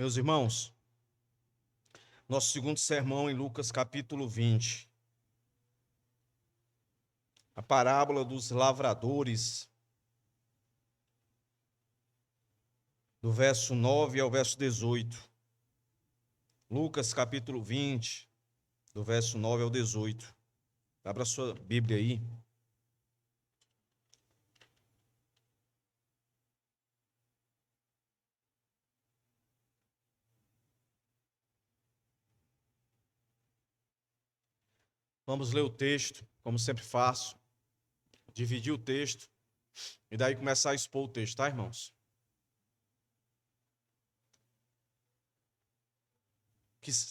Meus irmãos, nosso segundo sermão em Lucas capítulo 20. A parábola dos lavradores, do verso 9 ao verso 18. Lucas capítulo 20, do verso 9 ao 18. Abra sua Bíblia aí. Vamos ler o texto, como sempre faço. Dividir o texto e daí começar a expor o texto, tá, irmãos?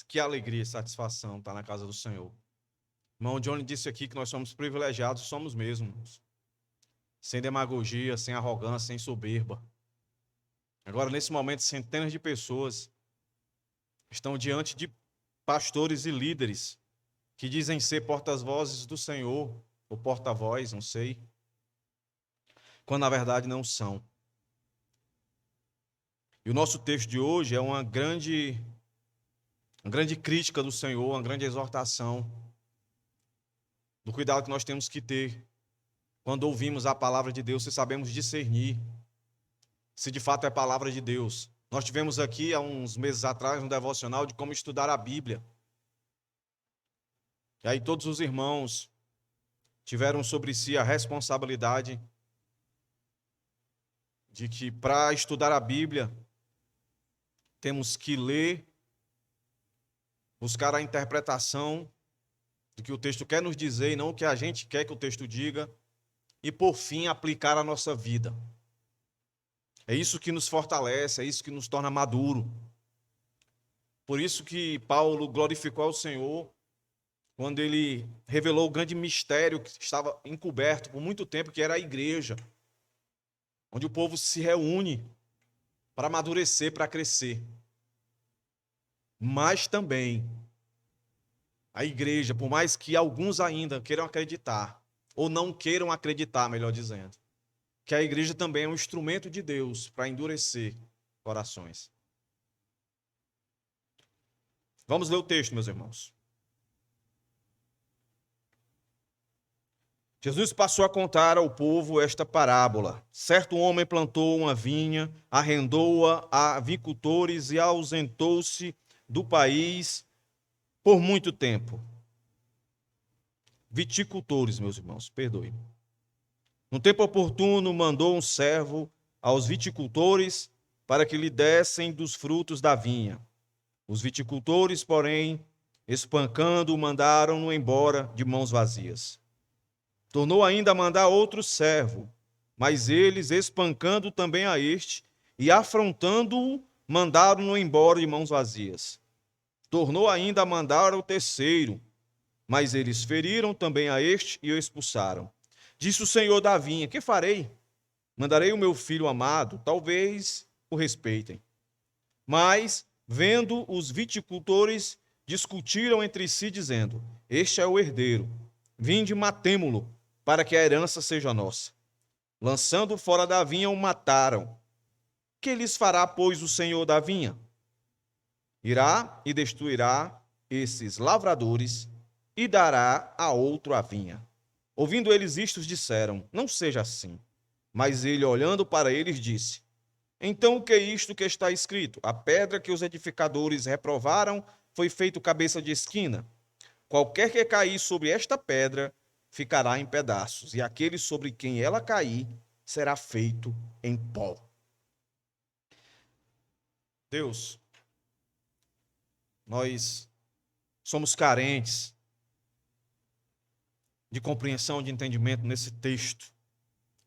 Que alegria e satisfação estar na casa do Senhor. Irmão Johnny disse aqui que nós somos privilegiados, somos mesmos. Sem demagogia, sem arrogância, sem soberba. Agora, nesse momento, centenas de pessoas estão diante de pastores e líderes que dizem ser porta-vozes do Senhor, ou porta-voz, não sei, quando na verdade não são. E o nosso texto de hoje é uma grande crítica do Senhor, uma grande exortação do cuidado que nós temos que ter quando ouvimos a palavra de Deus, se sabemos discernir se de fato é palavra de Deus. Nós tivemos aqui há uns meses atrás um devocional de como estudar a Bíblia. E aí todos os irmãos tiveram sobre si a responsabilidade de que para estudar a Bíblia temos que ler, buscar a interpretação do que o texto quer nos dizer e não o que a gente quer que o texto diga, e por fim aplicar a nossa vida. É isso que nos fortalece, é isso que nos torna maduro. Por isso que Paulo glorificou ao Senhor quando ele revelou o grande mistério que estava encoberto por muito tempo, que era a igreja, onde o povo se reúne para amadurecer, para crescer. Mas também a igreja, por mais que alguns ainda queiram acreditar, ou não queiram acreditar, melhor dizendo, que a igreja também é um instrumento de Deus para endurecer corações. Vamos ler o texto, meus irmãos. Jesus passou a contar ao povo esta parábola. Certo homem plantou uma vinha, arrendou-a a viticultores e ausentou-se do país por muito tempo. Viticultores, meus irmãos, perdoe. No tempo oportuno, mandou um servo aos viticultores para que lhe dessem dos frutos da vinha. Os viticultores, porém, espancando-o, mandaram-no embora de mãos vazias. Tornou ainda a mandar outro servo, mas eles, espancando também a este e afrontando-o, mandaram-no embora de mãos vazias. Tornou ainda a mandar o terceiro, mas eles feriram também a este e o expulsaram. Disse o Senhor da vinha: que farei? Mandarei o meu filho amado, talvez o respeitem. Mas, vendo os viticultores, discutiram entre si, dizendo: este é o herdeiro, vinde, matemo-lo, para que a herança seja nossa. Lançando fora da vinha, o mataram. Que lhes fará, pois, o Senhor da vinha? Irá e destruirá esses lavradores e dará a outro a vinha. Ouvindo eles isto, disseram: não seja assim. Mas ele, olhando para eles, disse: então o que é isto que está escrito? A pedra que os edificadores reprovaram foi feito cabeça de esquina. Qualquer que cair sobre esta pedra ficará em pedaços, e aquele sobre quem ela cair será feito em pó. Deus, nós somos carentes de compreensão, de entendimento nesse texto,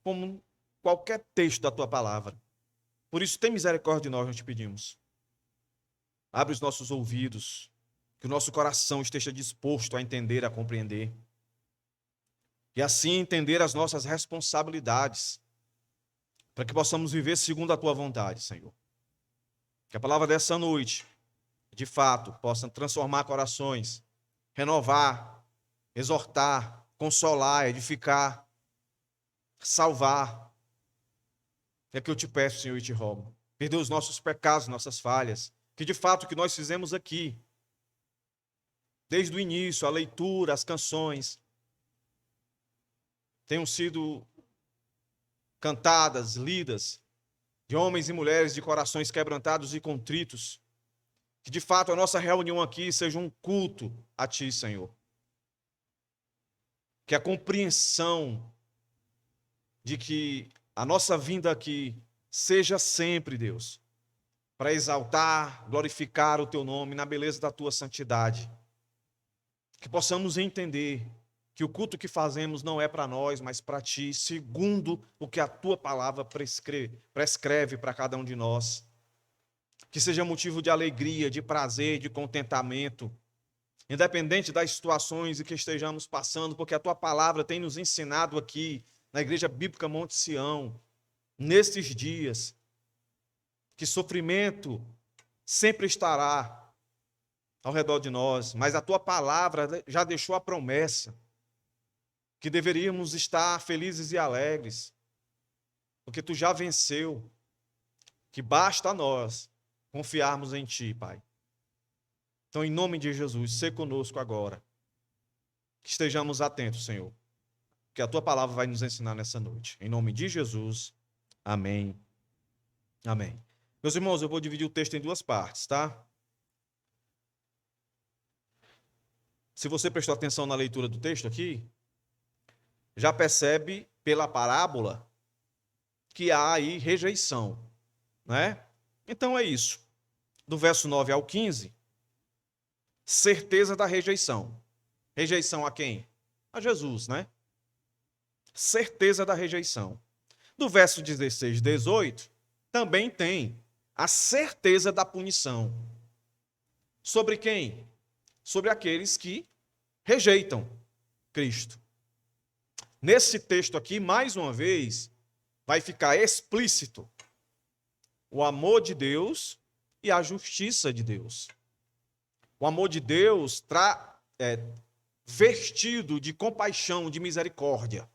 como qualquer texto da tua palavra. Por isso, tem misericórdia de nós, nós te pedimos. Abre os nossos ouvidos, que o nosso coração esteja disposto a entender, a compreender. E assim entender as nossas responsabilidades, para que possamos viver segundo a tua vontade, Senhor. Que a palavra dessa noite, de fato, possa transformar corações, renovar, exortar, consolar, edificar, salvar. É que eu te peço, Senhor, e te rogo. Perdoa os nossos pecados, nossas falhas. que de fato o que nós fizemos aqui, desde o início, a leitura, as canções, tenham sido cantadas, lidas, de homens e mulheres de corações quebrantados e contritos, que de fato a nossa reunião aqui seja um culto a Ti, Senhor. Que a compreensão de que a nossa vinda aqui seja sempre, Deus, para exaltar, glorificar o Teu nome na beleza da Tua santidade. Que possamos entender que o culto que fazemos não é para nós, mas para Ti, segundo o que a Tua palavra prescreve para cada um de nós. Que seja motivo de alegria, de prazer, de contentamento, independente das situações em que estejamos passando, porque a Tua palavra tem nos ensinado aqui, na Igreja Bíblica Monte Sião, nestes dias, que sofrimento sempre estará ao redor de nós, mas a Tua palavra já deixou a promessa que deveríamos estar felizes e alegres, porque Tu já venceu, que basta a nós confiarmos em Ti, Pai. Então, em nome de Jesus, sê conosco agora, que estejamos atentos, Senhor, que a Tua palavra vai nos ensinar nessa noite. Em nome de Jesus, amém. Amém. Meus irmãos, eu vou dividir o texto em duas partes, tá? Se você prestou atenção na leitura do texto aqui, já percebe pela parábola que há aí rejeição, né? Então é isso. Do verso 9 ao 15, certeza da rejeição. Rejeição a quem? A Jesus, né? Certeza da rejeição. Do verso 16 e 18, também tem a certeza da punição. Sobre quem? Sobre aqueles que rejeitam Cristo. Nesse texto aqui, mais uma vez, vai ficar explícito o amor de Deus e a justiça de Deus. O amor de Deus vestido de compaixão, de misericórdia.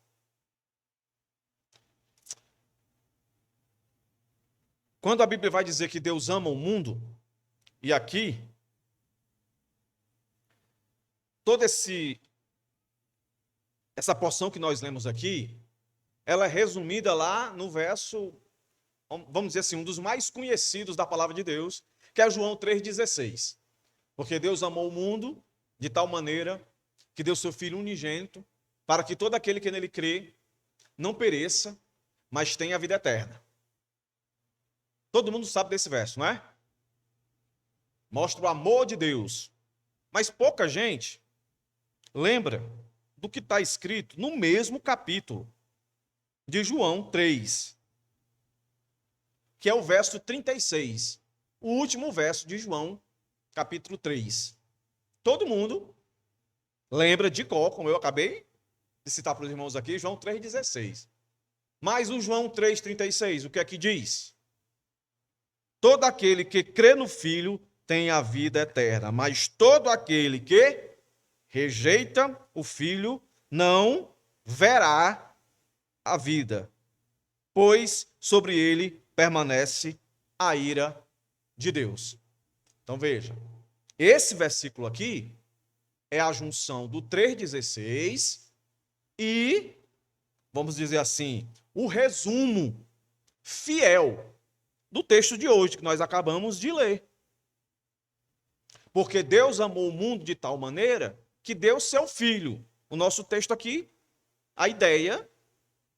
Quando a Bíblia vai dizer que Deus ama o mundo, e aqui, toda essa porção que nós lemos aqui, ela é resumida lá no verso, vamos dizer assim, um dos mais conhecidos da palavra de Deus, que é João 3,16. Porque Deus amou o mundo de tal maneira que deu seu Filho unigênito, para que todo aquele que nele crê não pereça, mas tenha a vida eterna. Todo mundo sabe desse verso, não é? Mostra o amor de Deus. Mas pouca gente lembra do que está escrito no mesmo capítulo de João 3, que é o verso 36, o último verso de João, capítulo 3. Todo mundo lembra de cor, como eu acabei de citar para os irmãos aqui, João 3,16. Mas o João 3,36, o que é que diz? Todo aquele que crê no Filho tem a vida eterna, mas todo aquele que rejeita o Filho não verá a vida, pois sobre ele permanece a ira de Deus. Então veja, esse versículo aqui é a junção do 3,16 e, vamos dizer assim, o resumo fiel do texto de hoje, que nós acabamos de ler. Porque Deus amou o mundo de tal maneira que deu seu Filho. O nosso texto aqui, a ideia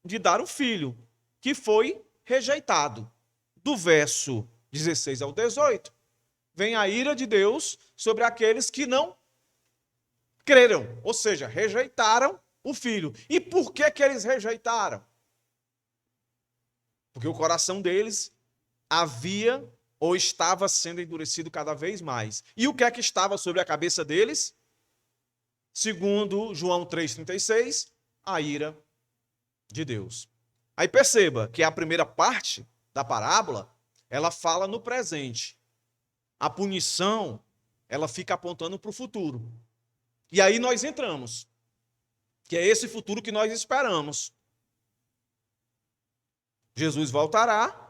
de dar o Filho, que foi rejeitado. Do verso 16 ao 18, vem a ira de Deus sobre aqueles que não creram, ou seja, rejeitaram o Filho. E por que eles rejeitaram? Porque o coração deles havia ou estava sendo endurecido cada vez mais. E o que é que estava sobre a cabeça deles? Segundo João 3,36, a ira de Deus. Aí perceba que a primeira parte da parábola, ela fala no presente. A punição, ela fica apontando para o futuro. E aí nós entramos, que é esse futuro que nós esperamos. Jesus voltará.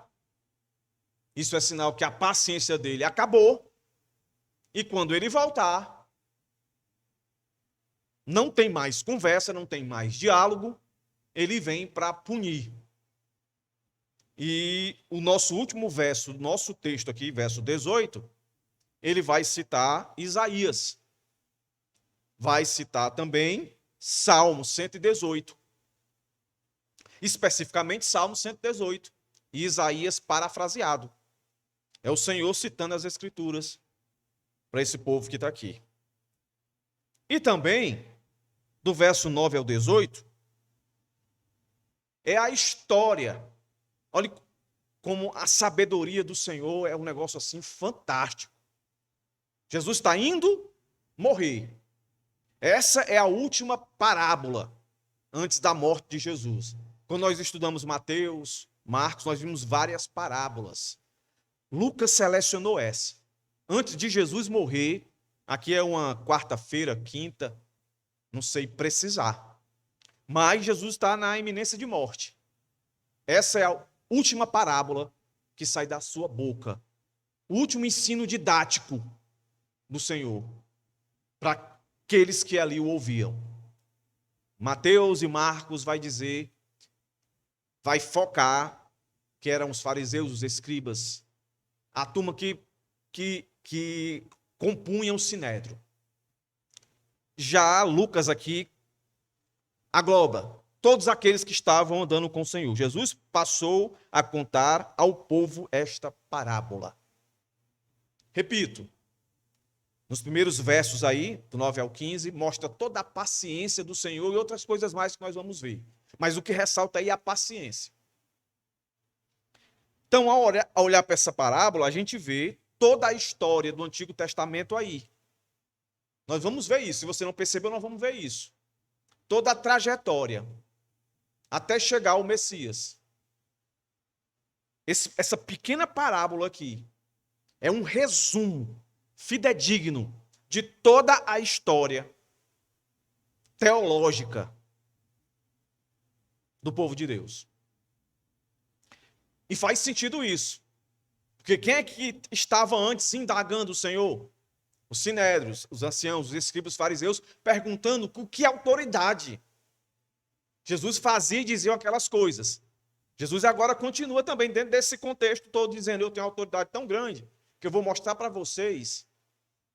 Isso é sinal que a paciência dele acabou. E quando ele voltar, não tem mais conversa, não tem mais diálogo, ele vem para punir. E o nosso último verso, nosso texto aqui, verso 18, ele vai citar Isaías. Vai citar também Salmo 118. Especificamente Salmo 118. E Isaías parafraseado. É o Senhor citando as Escrituras para esse povo que está aqui. E também, do verso 9 ao 18, é a história. Olha como a sabedoria do Senhor é um negócio assim fantástico. Jesus está indo morrer. Essa é a última parábola antes da morte de Jesus. Quando nós estudamos Mateus, Marcos, nós vimos várias parábolas. Lucas selecionou essa. Antes de Jesus morrer, aqui é uma quarta-feira, quinta, não sei precisar. Mas Jesus está na iminência de morte. Essa é a última parábola que sai da sua boca. O último ensino didático do Senhor para aqueles que ali o ouviam. Mateus e Marcos vai dizer, vai focar que eram os fariseus, os escribas, a turma que compunham o sinédrio. Já Lucas aqui agloba todos aqueles que estavam andando com o Senhor. Jesus passou a contar ao povo esta parábola. Repito, nos primeiros versos aí, do 9 ao 15, mostra toda a paciência do Senhor e outras coisas mais que nós vamos ver. Mas o que ressalta aí é a paciência. Então, ao olhar para essa parábola, a gente vê toda a história do Antigo Testamento aí. Nós vamos ver isso. Se você não percebeu, nós vamos ver isso. Toda a trajetória até chegar ao Messias. Essa pequena parábola aqui é um resumo fidedigno de toda a história teológica do povo de Deus. E faz sentido isso. Porque quem é que estava antes indagando o Senhor? Os sinédrios, os anciãos, os escribas, os fariseus, perguntando com que autoridade Jesus fazia e dizia aquelas coisas. Jesus agora continua também dentro desse contexto todo, dizendo, eu tenho uma autoridade tão grande, que eu vou mostrar para vocês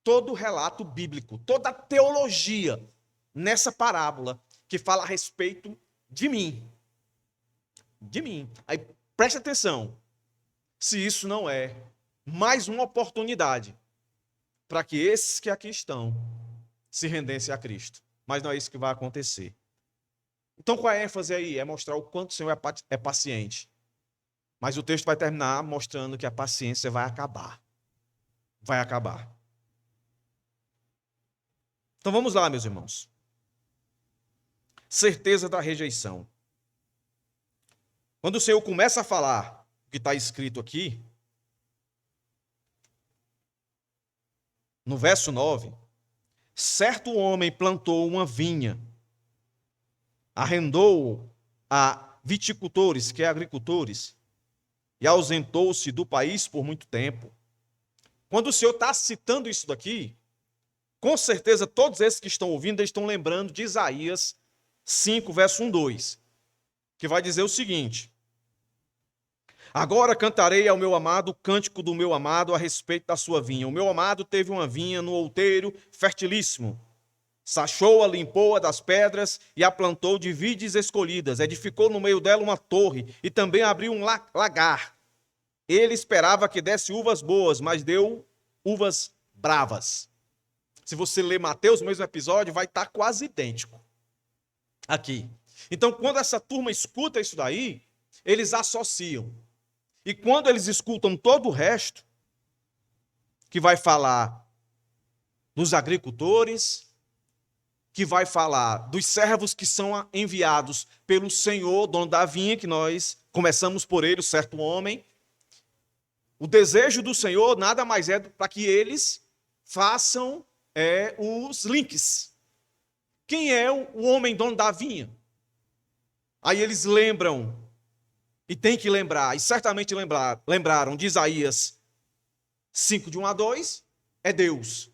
todo o relato bíblico, toda a teologia nessa parábola que fala a respeito de mim. De mim. Aí preste atenção, se isso não é mais uma oportunidade para que esses que aqui estão se rendessem a Cristo. Mas não é isso que vai acontecer. Então, qual é a ênfase aí? É mostrar o quanto o Senhor é paciente. Mas o texto vai terminar mostrando que a paciência vai acabar. Vai acabar. Então, vamos lá, meus irmãos. Certeza da rejeição. Quando o Senhor começa a falar o que está escrito aqui, no verso 9, certo homem plantou uma vinha, arrendou a viticultores, que é agricultores, e ausentou-se do país por muito tempo. Quando o Senhor está citando isso daqui, com certeza todos esses que estão ouvindo estão lembrando de Isaías 5, verso 1, 2, que vai dizer o seguinte: agora cantarei ao meu amado o cântico do meu amado a respeito da sua vinha. O meu amado teve uma vinha no outeiro fertilíssimo. Sachou-a, limpou-a das pedras e a plantou de vides escolhidas. Edificou no meio dela uma torre e também abriu um lagar. Ele esperava que desse uvas boas, mas deu uvas bravas. Se você ler Mateus, o mesmo episódio, vai estar quase idêntico aqui. Então, quando essa turma escuta isso daí, eles associam. E quando eles escutam todo o resto, que vai falar dos agricultores, que vai falar dos servos que são enviados pelo Senhor, dono da vinha, que nós começamos por ele, o certo homem. O desejo do Senhor nada mais é para que eles façam os links. Quem é o homem dono da vinha? Aí eles lembram, e tem que lembrar, e certamente lembraram de Isaías 5, de 1 a 2, é Deus.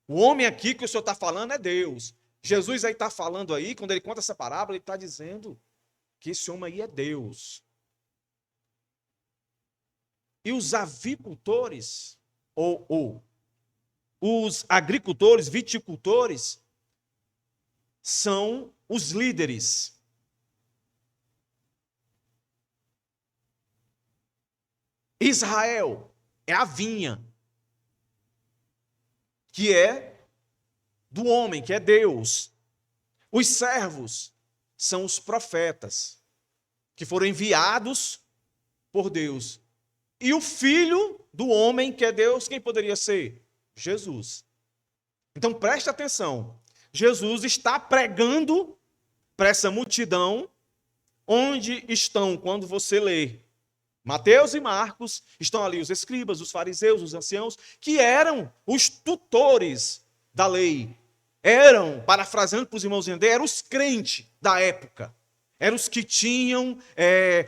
O homem aqui que o Senhor está falando é Deus. Jesus aí está falando aí, quando ele conta essa parábola, ele está dizendo que esse homem aí é Deus. E os avicultores, ou os agricultores, viticultores, são os líderes. Israel é a vinha, que é do homem, que é Deus. Os servos são os profetas, que foram enviados por Deus. E o filho do homem, que é Deus, quem poderia ser? Jesus. Então preste atenção. Jesus está pregando para essa multidão, onde estão, quando você lê Mateus e Marcos, estão ali os escribas, os fariseus, os anciãos, que eram os tutores da lei. Eram, parafraseando para os irmãos entender, eram os crentes da época. Eram os que tinham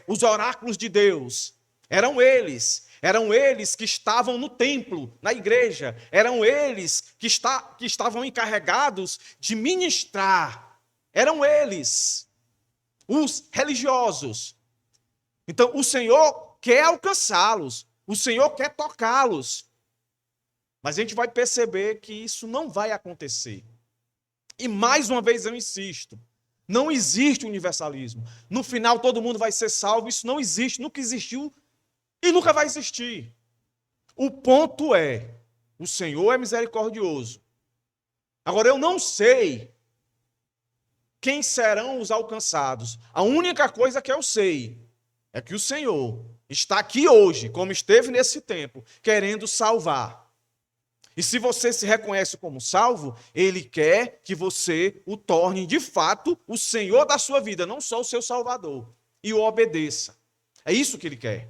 os oráculos de Deus. Eram eles que estavam no templo, na igreja. Eram eles que estavam encarregados de ministrar. Eram eles, os religiosos. Então, o Senhor quer alcançá-los, o Senhor quer tocá-los. Mas a gente vai perceber que isso não vai acontecer. E mais uma vez eu insisto, não existe universalismo. No final todo mundo vai ser salvo, isso não existe, nunca existiu e nunca vai existir. O ponto é, o Senhor é misericordioso. Agora eu não sei quem serão os alcançados. A única coisa que eu sei é que o Senhor está aqui hoje, como esteve nesse tempo, querendo salvar. E se você se reconhece como salvo, Ele quer que você o torne, de fato, o Senhor da sua vida, não só o seu Salvador, e o obedeça. É isso que Ele quer.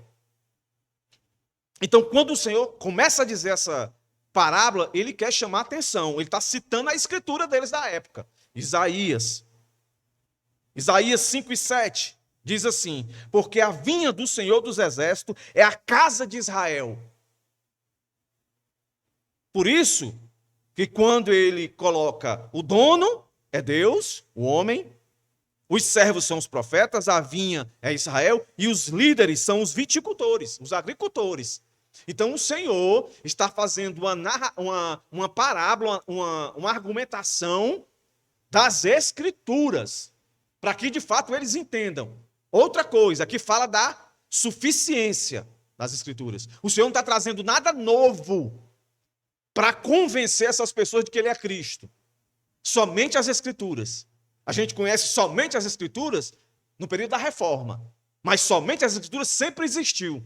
Então, quando o Senhor começa a dizer essa parábola, Ele quer chamar a atenção. Ele está citando a escritura deles da época. Isaías 5 e 7. Diz assim: porque a vinha do Senhor dos Exércitos é a casa de Israel. Por isso, que quando ele coloca o dono, é Deus, o homem, os servos são os profetas, a vinha é Israel, e os líderes são os viticultores, os agricultores. Então o Senhor está fazendo uma parábola, uma argumentação das Escrituras, para que de fato eles entendam. Outra coisa, que fala da suficiência das Escrituras. O Senhor não está trazendo nada novo para convencer essas pessoas de que Ele é Cristo. Somente as Escrituras. A gente conhece somente as Escrituras no período da Reforma. Mas somente as Escrituras sempre existiu.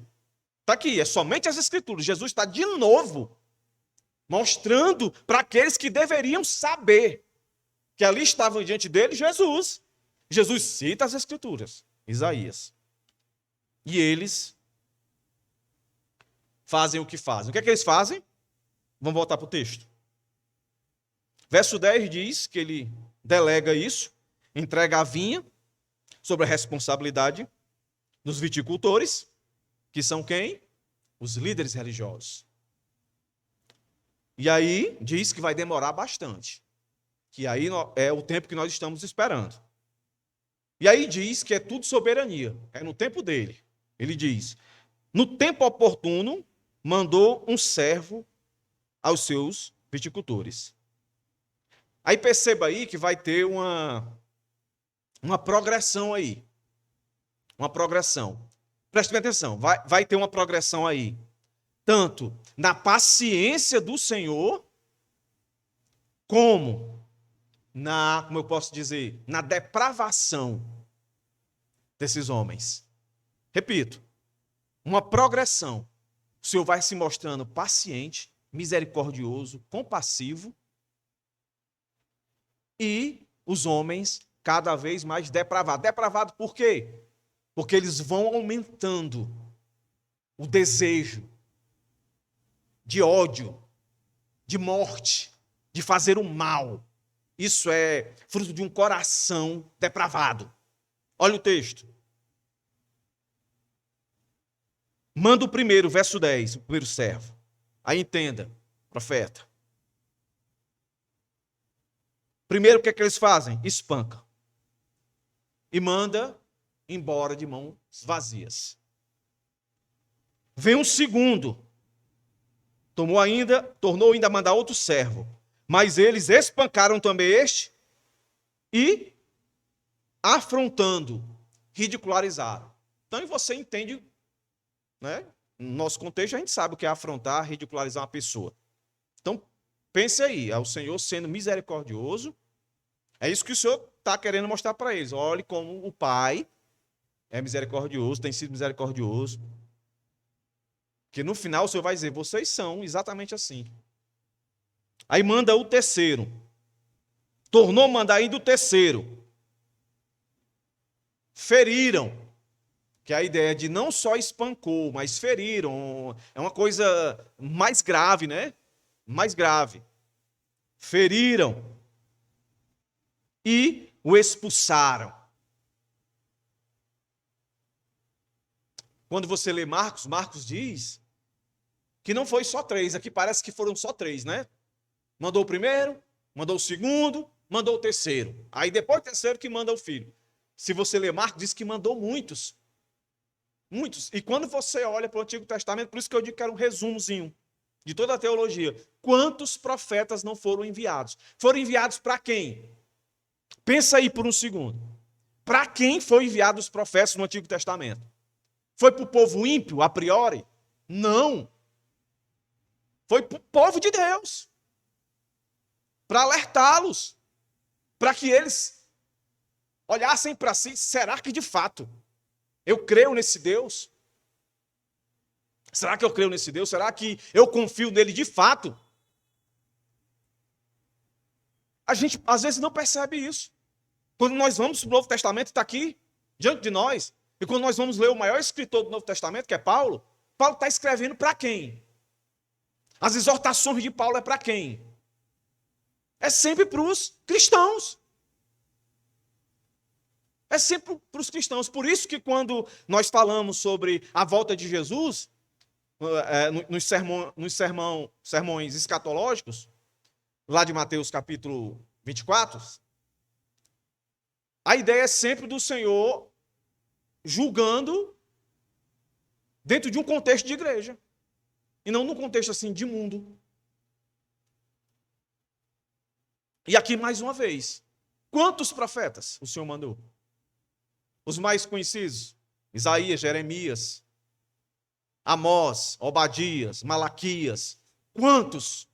Está aqui, é somente as Escrituras. Jesus está de novo mostrando para aqueles que deveriam saber que ali estavam diante dele Jesus. Jesus cita as Escrituras, Isaías. E eles fazem o que fazem. O que é que eles fazem? Vamos voltar para o texto. Verso 10 diz que ele delega isso, entrega a vinha sobre a responsabilidade dos viticultores, que são quem? Os líderes religiosos. E aí diz que vai demorar bastante, que aí é o tempo que nós estamos esperando. E aí diz que é tudo soberania, é no tempo dele. Ele diz: no tempo oportuno, mandou um servo aos seus viticultores. Aí perceba aí que vai ter uma progressão aí. Uma progressão. Preste bem atenção, vai ter uma progressão aí. Tanto na paciência do Senhor, como eu posso dizer, na depravação desses homens. Repito, uma progressão. O Senhor vai se mostrando paciente, misericordioso, compassivo, e os homens cada vez mais depravados. Depravado por quê? Porque eles vão aumentando o desejo de ódio, de morte, de fazer o mal. Isso é fruto de um coração depravado. Olha o texto. Manda o primeiro, verso 10, o primeiro servo. Aí entenda. profeta. Primeiro, o que é que eles fazem? Espanca. E manda embora de mãos vazias. Vem um segundo. Tornou ainda a mandar outro servo. Mas eles espancaram também este e, afrontando, ridicularizaram. Então você entende, né? No nosso contexto, a gente sabe o que é afrontar, ridicularizar uma pessoa. Então, pense aí, é o Senhor sendo misericordioso. É isso que o Senhor está querendo mostrar para eles. Olhe como o Pai é misericordioso, tem sido misericordioso. Que no final o Senhor vai dizer, vocês são exatamente assim. Aí manda o terceiro. Tornou mandar ainda o terceiro. Feriram. Que é a ideia de não só espancou, mas feriram. É uma coisa mais grave, né? Mais grave. Feriram. E o expulsaram. Quando você lê Marcos, Marcos diz que não foi só 3. Aqui parece que foram só 3, né? Mandou o primeiro, mandou o segundo, mandou o terceiro. Aí depois o terceiro que manda o filho. Se você ler Marcos, diz que mandou muitos. Muitos. E quando você olha para o Antigo Testamento, por isso que eu digo que era um resumozinho de toda a teologia. Quantos profetas não foram enviados? Foram enviados para quem? Pensa aí por um segundo. Para quem foi enviados os profetas no Antigo Testamento? Foi para o povo ímpio, a priori? Não. Foi para o povo de Deus. Para alertá-los. Para que eles olhassem para si. Será que de fato eu creio nesse Deus? Será que eu creio nesse Deus? Será que eu confio nele de fato? A gente às vezes não percebe isso. Quando nós vamos para o Novo Testamento, está aqui diante de nós. E quando nós vamos ler o maior escritor do Novo Testamento, que é Paulo, Paulo está escrevendo para quem? As exortações de Paulo é para quem? É sempre para os cristãos. É sempre para os cristãos. Por isso que quando nós falamos sobre a volta de Jesus, nos sermões escatológicos, lá de Mateus capítulo 24, a ideia é sempre do Senhor julgando dentro de um contexto de igreja. E não num contexto assim de mundo. E aqui mais uma vez, quantos profetas o Senhor mandou? Os mais conhecidos, Isaías, Jeremias, Amós, Obadias, Malaquias. Quantos?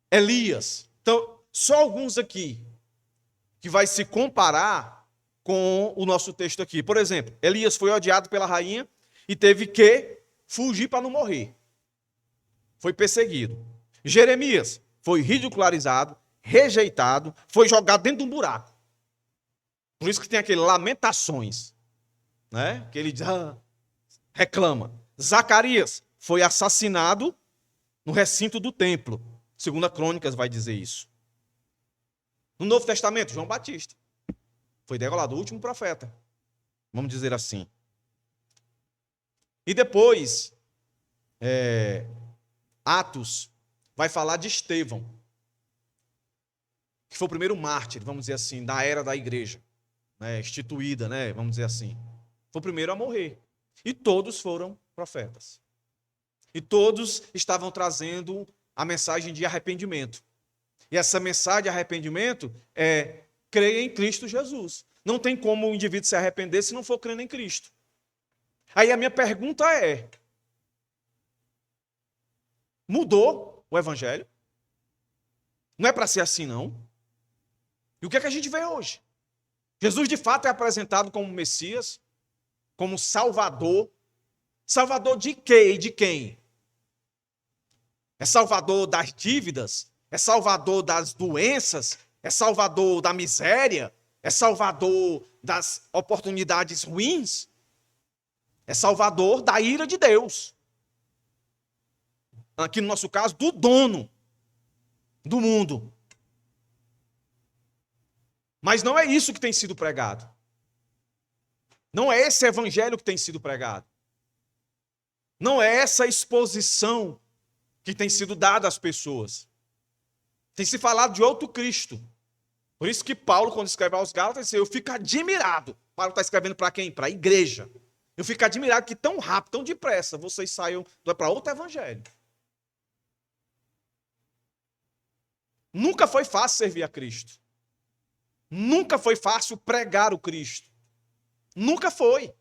Elias. Então, só alguns aqui que vai se comparar com o nosso texto aqui. Por exemplo, Elias foi odiado pela rainha e teve que fugir para não morrer. Foi perseguido. Jeremias foi ridicularizado, rejeitado, foi jogado dentro de um buraco. Por isso que tem aquele Lamentações, né? Que ele diz, reclama. Zacarias foi assassinado no recinto do templo. Segunda Crônicas vai dizer isso. No Novo Testamento, João Batista foi degolado, o último profeta, vamos dizer assim. E depois, Atos vai falar de Estevão, que foi o primeiro mártir, vamos dizer assim, da era da igreja, né, instituída, né, vamos dizer assim. Foi o primeiro a morrer. E todos foram profetas. E todos estavam trazendo a mensagem de arrependimento. E essa mensagem de arrependimento é crer em Cristo Jesus. Não tem como o indivíduo se arrepender se não for crendo em Cristo. Aí a minha pergunta é: mudou o evangelho? Não é para ser assim, não? E o que é que a gente vê hoje? Jesus de fato é apresentado como Messias, como Salvador. Salvador de quê e de quem? É Salvador das dívidas? É Salvador das doenças? É Salvador da miséria? É Salvador das oportunidades ruins? É Salvador da ira de Deus. Aqui no nosso caso, do dono do mundo. Mas não é isso que tem sido pregado. Não é esse evangelho que tem sido pregado. Não é essa exposição que tem sido dado às pessoas. Tem se falado de outro Cristo. Por isso que Paulo, quando escreve aos Gálatas, disse, eu fico admirado. Paulo está escrevendo para quem? Para a igreja. Eu fico admirado que tão rápido, tão depressa, vocês saiam para outro evangelho. Nunca foi fácil servir a Cristo. Nunca foi fácil pregar o Cristo. Nunca foi.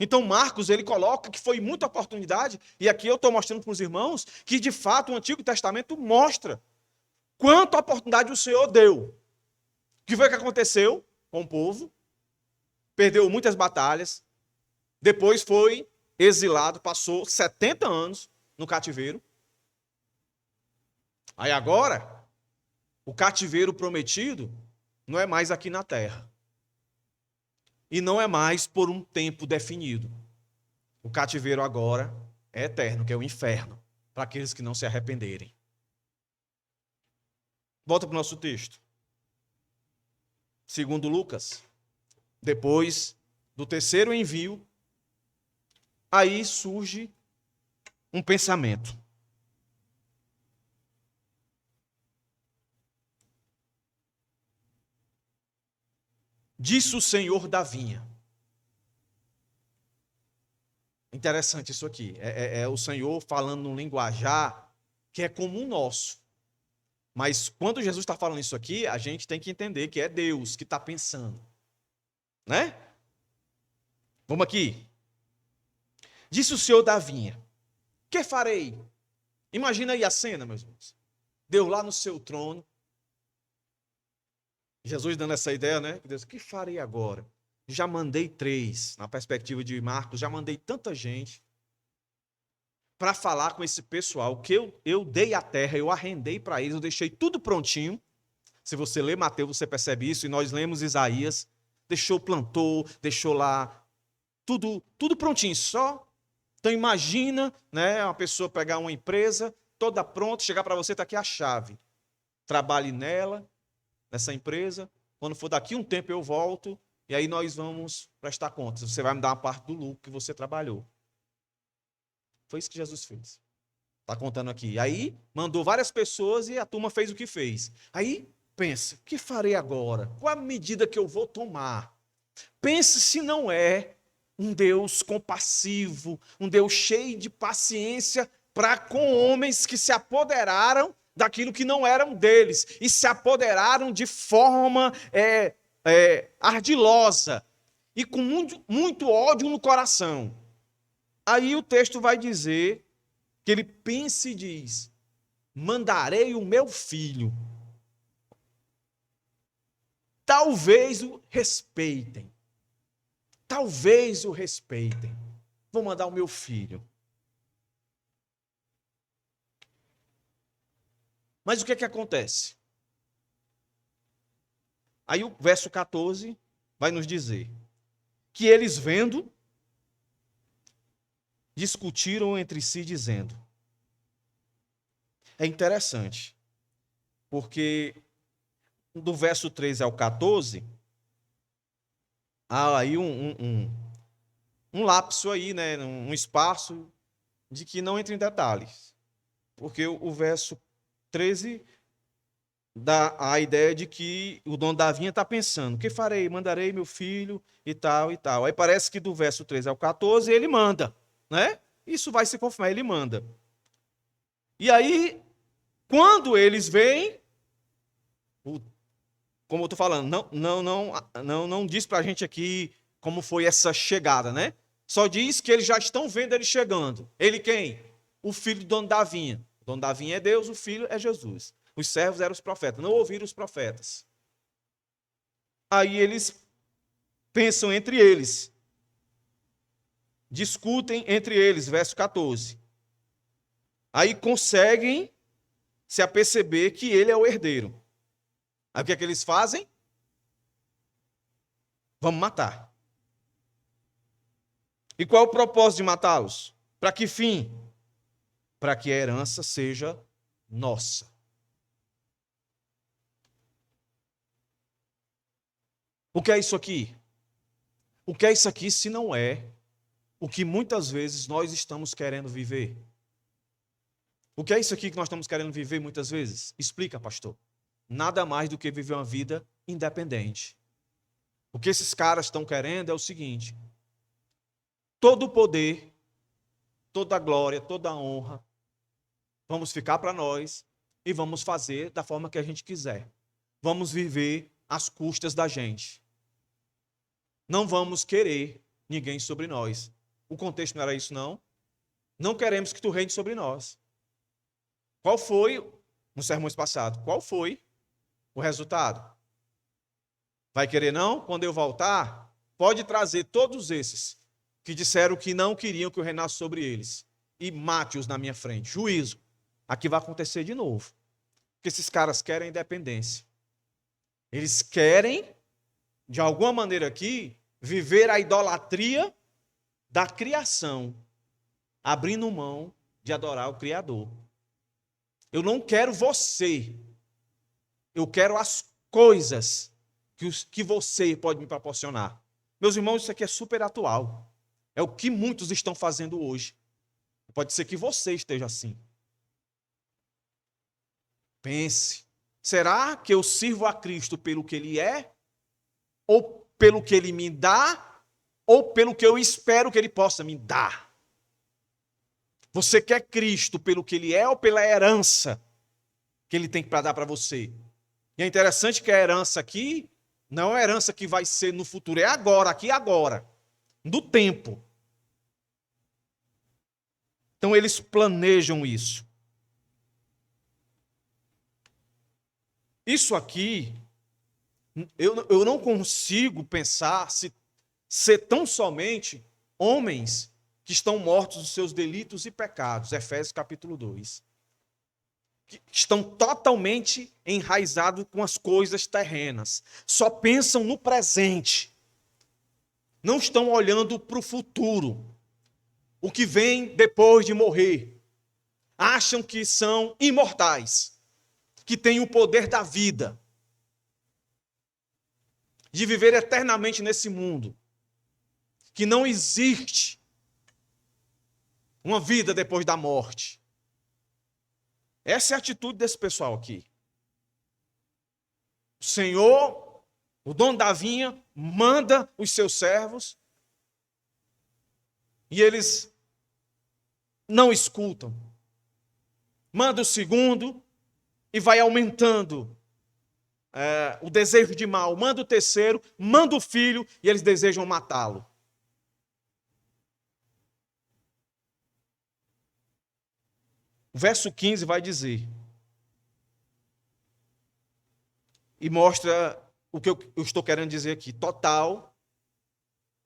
Então Marcos, ele coloca que foi muita oportunidade, e aqui eu estou mostrando para os irmãos que de fato o Antigo Testamento mostra quanta oportunidade o Senhor deu. O que foi que aconteceu com o povo? Perdeu muitas batalhas, depois foi exilado, passou 70 anos no cativeiro. Aí agora, o cativeiro prometido não é mais aqui na terra. E não é mais por um tempo definido. O cativeiro agora é eterno, que é o inferno, para aqueles que não se arrependerem. Volta para o nosso texto. Segundo Lucas, depois do terceiro envio, aí surge um pensamento. Disse o Senhor da vinha. Interessante isso aqui. É o Senhor falando num linguajar que é como o nosso. Mas quando Jesus está falando isso aqui, a gente tem que entender que é Deus que está pensando. Né? Vamos aqui. Disse o Senhor da vinha. Que farei? Imagina aí a cena, meus irmãos. Deus lá no seu trono. Jesus dando essa ideia, né? Deus, o que farei agora? Já mandei 3, na perspectiva de Marcos, já mandei tanta gente para falar com esse pessoal, que eu dei a terra, eu arrendei para eles, eu deixei tudo prontinho. Se você lê Mateus, você percebe isso, e nós lemos Isaías, plantou, deixou lá, tudo prontinho, só. Então imagina, né, uma pessoa pegar uma empresa, toda pronta, chegar para você, está aqui a chave. Trabalhe nela, nessa empresa, quando for daqui um tempo eu volto, e aí nós vamos prestar contas. Você vai me dar uma parte do lucro que você trabalhou. Foi isso que Jesus fez. Está contando aqui. Aí mandou várias pessoas e a turma fez o que fez. Aí pensa, o que farei agora? Qual a medida que eu vou tomar? Pense se não é um Deus compassivo, um Deus cheio de paciência para com homens que se apoderaram daquilo que não eram deles, e se apoderaram de forma ardilosa, e com muito ódio no coração. Aí o texto vai dizer que ele pensa e diz, mandarei o meu filho. Talvez o respeitem. Talvez o respeitem. Vou mandar o meu filho. Mas o que é que acontece? Aí o verso 14 vai nos dizer que eles vendo, discutiram entre si dizendo. É interessante, porque do verso 13 ao 14, há aí um lapso aí, né, um espaço de que não entra em detalhes. Porque o verso 13 dá a ideia de que o dono da vinha está pensando, o que farei? Mandarei meu filho e tal e tal. Aí parece que do verso 13 ao 14 ele manda, né? Isso vai se confirmar, ele manda. E aí, quando eles vêm, como eu estou falando, não diz para a gente aqui como foi essa chegada, né? Só diz que eles já estão vendo ele chegando. Ele quem? O filho do dono da vinha. O dono da vinha é Deus, o filho é Jesus. Os servos eram os profetas, não ouviram os profetas. Aí eles pensam entre eles, discutem entre eles, verso 14. Aí conseguem se aperceber que ele é o herdeiro. Aí o que é que eles fazem? Vamos matar. E qual é o propósito de matá-los? Para que fim? Para que a herança seja nossa. O que é isso aqui? O que é isso aqui se não é o que muitas vezes nós estamos querendo viver. O que é isso aqui que nós estamos querendo viver muitas vezes? Explica, pastor. Nada mais do que viver uma vida independente. O que esses caras estão querendo é o seguinte: todo o poder, toda a glória, toda a honra, vamos ficar para nós e vamos fazer da forma que a gente quiser. Vamos viver às custas da gente. Não vamos querer ninguém sobre nós. O contexto não era isso, não. Não queremos que tu reine sobre nós. Qual foi, nos sermões passados, qual foi o resultado? Vai querer não? Quando eu voltar, pode trazer todos esses que disseram que não queriam que eu reinasse sobre eles e mate-os na minha frente. Juízo. Aqui vai acontecer de novo. Porque esses caras querem independência. Eles querem, de alguma maneira aqui, viver a idolatria da criação, abrindo mão de adorar o Criador. Eu não quero você. Eu quero as coisas que você pode me proporcionar. Meus irmãos, isso aqui é super atual. É o que muitos estão fazendo hoje. Pode ser que você esteja assim. Pense. Será que eu sirvo a Cristo pelo que Ele é? Ou pelo que Ele me dá? Ou pelo que eu espero que Ele possa me dar? Você quer Cristo pelo que Ele é ou pela herança que Ele tem para dar para você? E é interessante que a herança aqui não é uma herança que vai ser no futuro, é agora, aqui e agora, do tempo. Então eles planejam isso. Isso aqui, eu não consigo pensar se ser tão somente homens que estão mortos dos seus delitos e pecados, Efésios capítulo 2. Que estão totalmente enraizados com as coisas terrenas. Só pensam no presente. Não estão olhando para o futuro. O que vem depois de morrer. Acham que são imortais. Que têm o poder da vida. De viver eternamente nesse mundo. Que não existe uma vida depois da morte. Essa é a atitude desse pessoal aqui. O Senhor, o dono da vinha, manda os seus servos e eles não escutam. Manda o segundo e vai aumentando o desejo de mal. Manda o terceiro, manda o filho e eles desejam matá-lo. O verso 15 vai dizer, e mostra o que eu estou querendo dizer aqui, total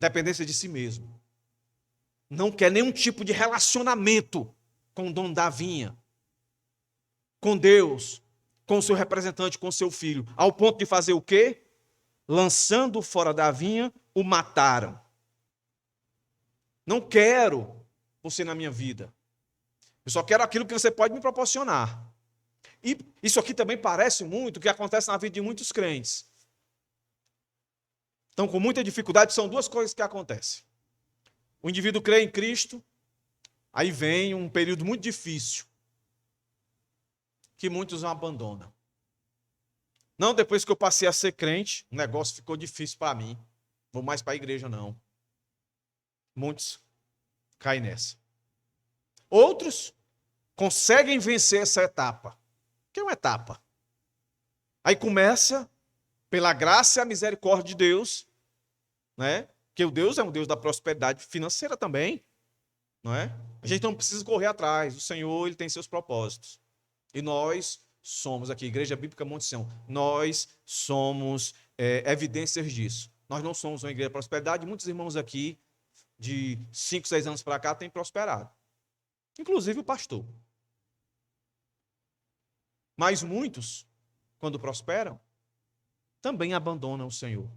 dependência de si mesmo. Não quer nenhum tipo de relacionamento com o dono da vinha, com Deus, com o seu representante, com o seu filho, ao ponto de fazer o quê? Lançando fora da vinha, o mataram. Não quero você na minha vida. Eu só quero aquilo que você pode me proporcionar. E isso aqui também parece muito o que acontece na vida de muitos crentes. Então, com muita dificuldade, são duas coisas que acontecem. O indivíduo crê em Cristo, aí vem um período muito difícil, que muitos o abandonam. Não, depois que eu passei a ser crente, o negócio ficou difícil para mim. Vou mais para a igreja, não. Muitos caem nessa. Outros conseguem vencer essa etapa. O que é uma etapa? Aí começa, pela graça e a misericórdia de Deus, né? Porque o Deus é um Deus da prosperidade financeira também, não é? A gente não precisa correr atrás. O Senhor, Ele tem seus propósitos. E nós somos aqui, Igreja Bíblica Monte Sião, nós somos evidências disso. Nós não somos uma igreja de prosperidade. Muitos irmãos aqui, de 5, 6 anos para cá, têm prosperado. Inclusive o pastor. Mas muitos, quando prosperam, também abandonam o Senhor.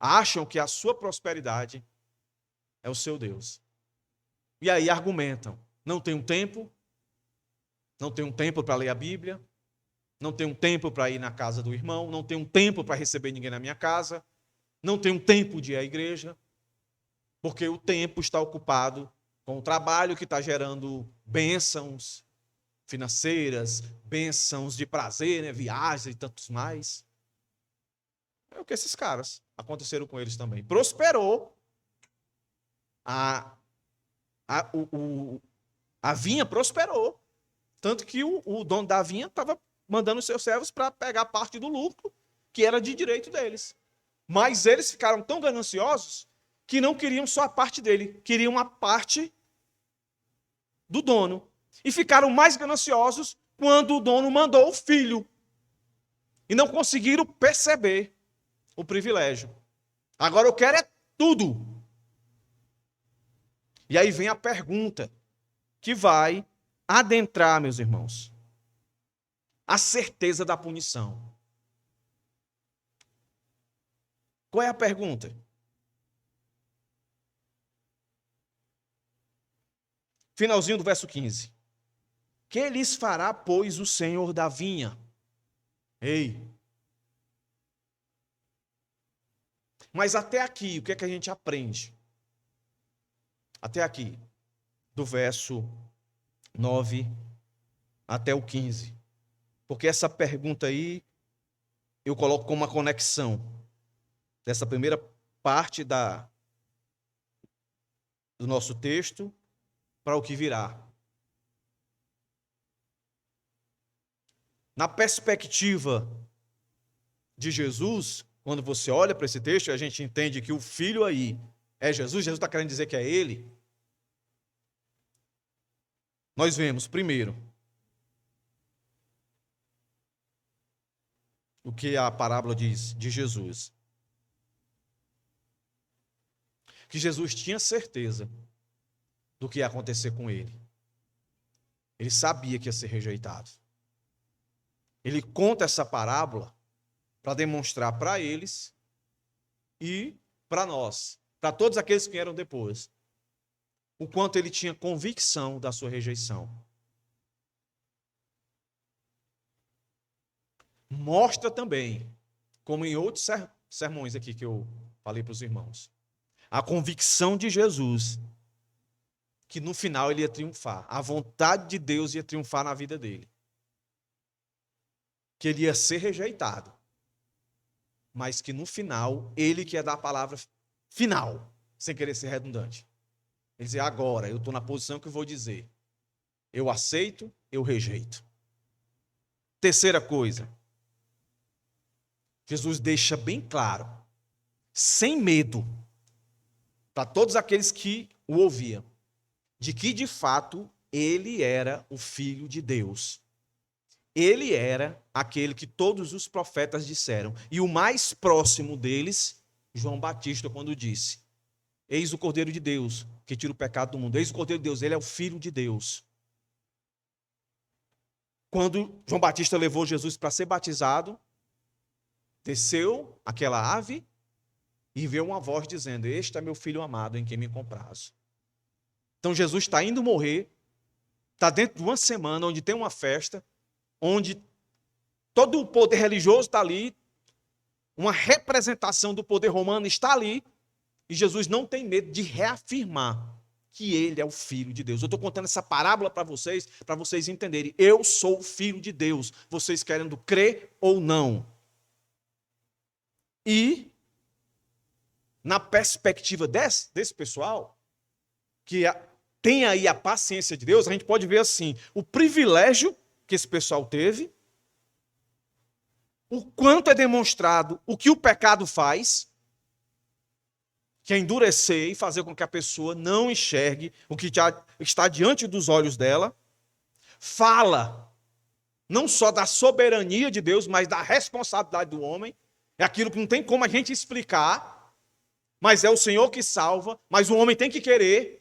Acham que a sua prosperidade é o seu Deus. E aí argumentam. Não tenho tempo. Não tenho tempo para ler a Bíblia. Não tenho tempo para ir na casa do irmão. Não tenho tempo para receber ninguém na minha casa. Não tenho tempo de ir à igreja. Porque o tempo está ocupado com o trabalho que está gerando bênçãos financeiras, bênçãos de prazer, né? Viagens e tantos mais. É o que esses caras aconteceram com eles também. Prosperou. A vinha prosperou. Tanto que o dono da vinha estava mandando os seus servos para pegar parte do lucro, que era de direito deles. Mas eles ficaram tão gananciosos que não queriam só a parte dele, queriam a parte do dono. E ficaram mais gananciosos quando o dono mandou o filho. E não conseguiram perceber o privilégio. Agora eu quero é tudo. E aí vem a pergunta que vai adentrar, meus irmãos, a certeza da punição. Qual é a pergunta? Finalzinho do verso 15. Que lhes fará, pois, o Senhor da vinha? Ei! Mas até aqui, o que é que a gente aprende? Até aqui, do verso 9 até o 15. Porque essa pergunta aí, eu coloco como uma conexão dessa primeira parte do nosso texto para o que virá. Na perspectiva de Jesus, quando você olha para esse texto, a gente entende que o filho aí é Jesus, Jesus está querendo dizer que é ele. Nós vemos, primeiro, o que a parábola diz de Jesus. Que Jesus tinha certeza do que ia acontecer com ele. Ele sabia que ia ser rejeitado. Ele conta essa parábola para demonstrar para eles e para nós, para todos aqueles que vieram depois, o quanto ele tinha convicção da sua rejeição. Mostra também, como em outros sermões aqui que eu falei para os irmãos, a convicção de Jesus que no final ele ia triunfar. A vontade de Deus ia triunfar na vida dele. Que ele ia ser rejeitado, mas que no final, ele que ia dar a palavra final, sem querer ser redundante. Ele dizia, agora, eu estou na posição que eu vou dizer. Eu aceito, eu rejeito. Terceira coisa, Jesus deixa bem claro, sem medo, para todos aqueles que o ouviam, de que, de fato, ele era o Filho de Deus. Ele era aquele que todos os profetas disseram. E o mais próximo deles, João Batista, quando disse, eis o Cordeiro de Deus, que tira o pecado do mundo. Eis o Cordeiro de Deus, ele é o Filho de Deus. Quando João Batista levou Jesus para ser batizado, desceu aquela ave e veio uma voz dizendo, este é meu Filho amado, em quem me comprazo. Então Jesus está indo morrer, está dentro de uma semana onde tem uma festa, onde todo o poder religioso está ali, uma representação do poder romano está ali, e Jesus não tem medo de reafirmar que ele é o Filho de Deus. Eu estou contando essa parábola para vocês entenderem. Eu sou o Filho de Deus, vocês querendo crer ou não. E, na perspectiva desse pessoal, que tem aí a paciência de Deus, a gente pode ver assim, o privilégio que esse pessoal teve, o quanto é demonstrado o que o pecado faz, que é endurecer e fazer com que a pessoa não enxergue o que já está diante dos olhos dela, fala não só da soberania de Deus, mas da responsabilidade do homem, é aquilo que não tem como a gente explicar, mas é o Senhor que salva, mas o homem tem que querer,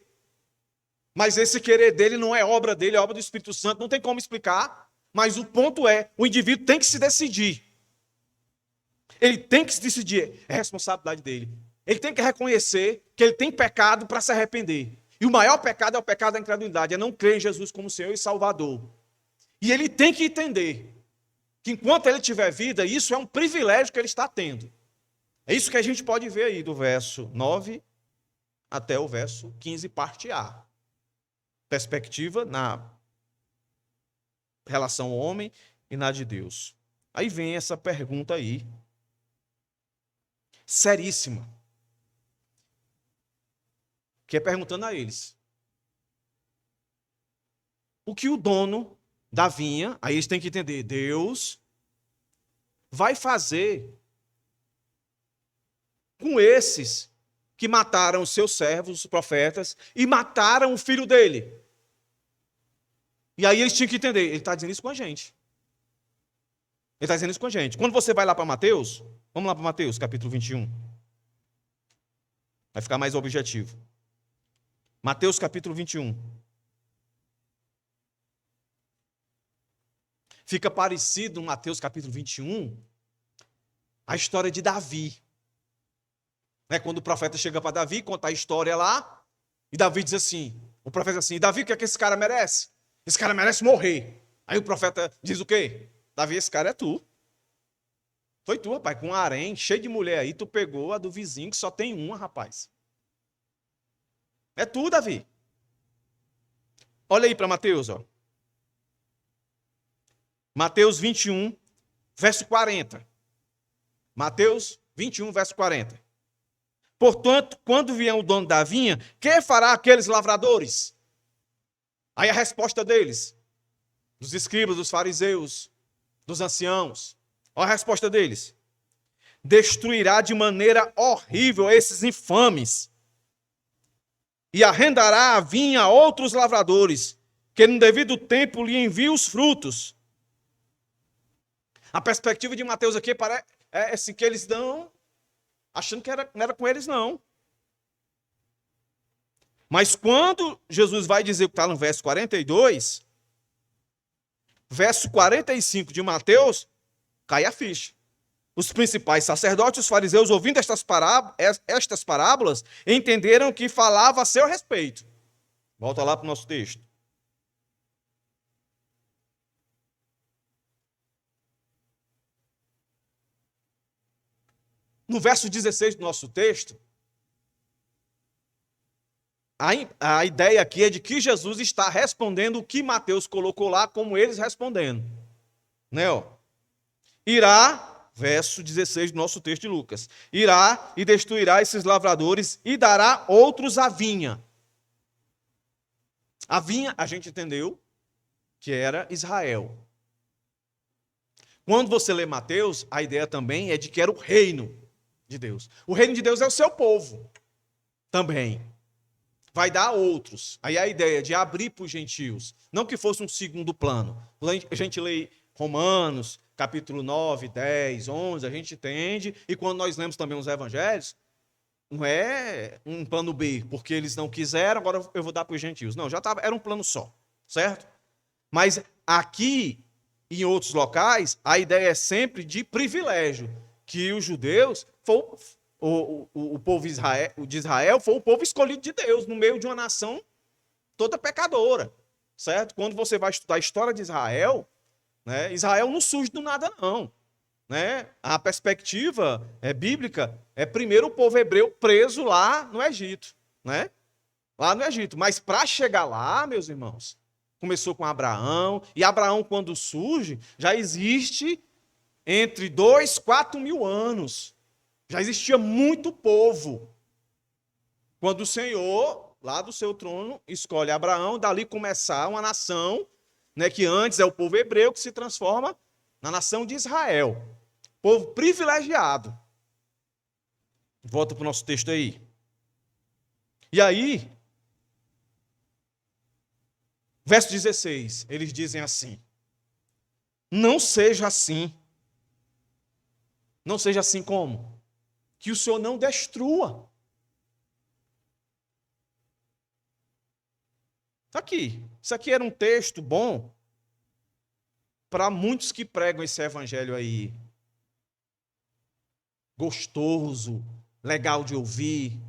mas esse querer dele não é obra dele, é obra do Espírito Santo, não tem como explicar, mas o ponto é, o indivíduo tem que se decidir. Ele tem que se decidir, é responsabilidade dele. Ele tem que reconhecer que ele tem pecado para se arrepender. E o maior pecado é o pecado da incredulidade, é não crer em Jesus como Senhor e Salvador. E ele tem que entender que enquanto ele tiver vida, isso é um privilégio que ele está tendo. É isso que a gente pode ver aí do verso 9 até o verso 15, parte A. Perspectiva na relação ao homem e na de Deus. Aí vem essa pergunta aí, seríssima, que é perguntando a eles: o que o dono da vinha, aí eles têm que entender, Deus vai fazer com esses que mataram os seus servos, os profetas, e mataram o filho dele? E aí eles tinham que entender, ele está dizendo isso com a gente. Ele está dizendo isso com a gente. Quando você vai lá para Mateus, vamos lá para Mateus, capítulo 21. Vai ficar mais objetivo. Mateus, capítulo 21. Fica parecido no Mateus, capítulo 21, a história de Davi. Quando o profeta chega para Davi, conta a história lá, e Davi diz assim, o profeta diz assim: Davi, o que é que esse cara merece? Esse cara merece morrer. Aí o profeta diz o quê? Davi, esse cara é tu. Foi tu, rapaz, com um harém, cheio de mulher aí, tu pegou a do vizinho, que só tem uma, rapaz. É tu, Davi. Olha aí para Mateus, ó. Mateus 21, verso 40. Mateus 21, verso 40. Portanto, quando vier o dono da vinha, que fará aqueles lavradores? Aí a resposta deles, dos escribas, dos fariseus, dos anciãos. Olha a resposta deles: destruirá de maneira horrível esses infames e arrendará a vinha a outros lavradores, que no devido tempo lhe enviem os frutos. A perspectiva de Mateus aqui é assim, que eles dão, achando que não era com eles, não. Mas quando Jesus vai dizer o que está no verso 42, verso 45 de Mateus, cai a ficha. Os principais sacerdotes, os fariseus, ouvindo estas parábolas, entenderam que falava a seu respeito. Volta lá para o nosso texto. No verso 16 do nosso texto, a ideia aqui é de que Jesus está respondendo o que Mateus colocou lá, como eles respondendo. Irá, verso 16 do nosso texto de Lucas, irá e destruirá esses lavradores e dará outros à vinha. A vinha, a gente entendeu que era Israel. Quando você lê Mateus, a ideia também é de que era o reino de Deus. O reino de Deus é o seu povo também. Vai dar a outros. Aí a ideia de abrir para os gentios. Não que fosse um segundo plano. A gente lê Romanos, capítulo 9, 10, 11, a gente entende. E quando nós lemos também os evangelhos, não é um plano B, porque eles não quiseram, agora eu vou dar para os gentios. Não, já estava, era um plano só, certo? Mas aqui, em outros locais, a ideia é sempre de privilégio, que os judeus, o povo de Israel, foi o povo escolhido de Deus, no meio de uma nação toda pecadora, certo? Quando você vai estudar a história de Israel, Israel não surge do nada, não. A perspectiva bíblica é primeiro o povo hebreu preso lá no Egito, lá no Egito. Mas para chegar lá, meus irmãos, começou com Abraão, e Abraão, quando surge, já existe entre 2 e 4 mil anos. Já existia muito povo. Quando o Senhor, lá do seu trono, escolhe Abraão, dali começar uma nação, que antes é o povo hebreu, que se transforma na nação de Israel. Povo privilegiado. Volta para o nosso texto aí. E aí, verso 16, eles dizem assim: não seja assim. Não seja assim como? Que o Senhor não destrua. Está aqui. Isso aqui era um texto bom para muitos que pregam esse evangelho aí. Gostoso, legal de ouvir,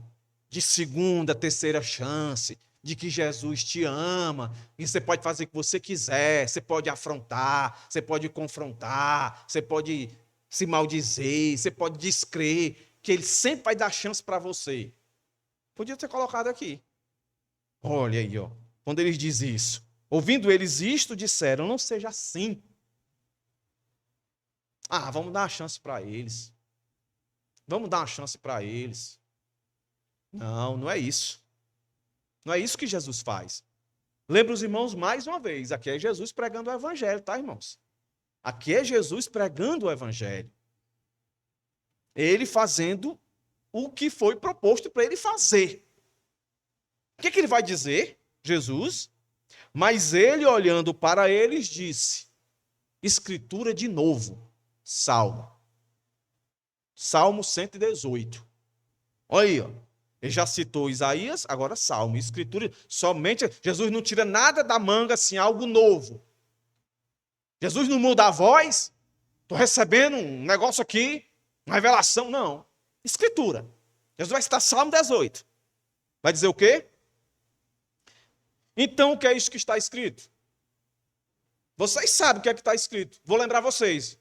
de segunda, terceira chance, de que Jesus te ama, e você pode fazer o que você quiser, você pode afrontar, você pode confrontar, você pode se maldizer, você pode descrer, que ele sempre vai dar chance para você. Podia ter colocado aqui. Olha aí, ó. Quando eles dizem isso. Ouvindo eles isto, disseram, não seja assim. Ah, vamos dar uma chance para eles. Vamos dar uma chance para eles. Não, não é isso. Não é isso que Jesus faz. Lembra os irmãos mais uma vez, aqui é Jesus pregando o evangelho, tá, irmãos? Aqui é Jesus pregando o evangelho. Ele fazendo o que foi proposto para ele fazer. O que que ele vai dizer? Jesus. Mas ele, olhando para eles, disse, escritura de novo, Salmo. Salmo 118. Olha aí, ó. Ele já citou Isaías, agora Salmo. Escritura, somente, Jesus não tira nada da manga, assim, algo novo. Jesus não muda a voz, estou recebendo um negócio aqui, uma revelação, não. Escritura. Jesus vai citar Salmo 18. Vai dizer o quê? Então, o que é isso que está escrito? Vocês sabem o que é que está escrito. Vou lembrar vocês.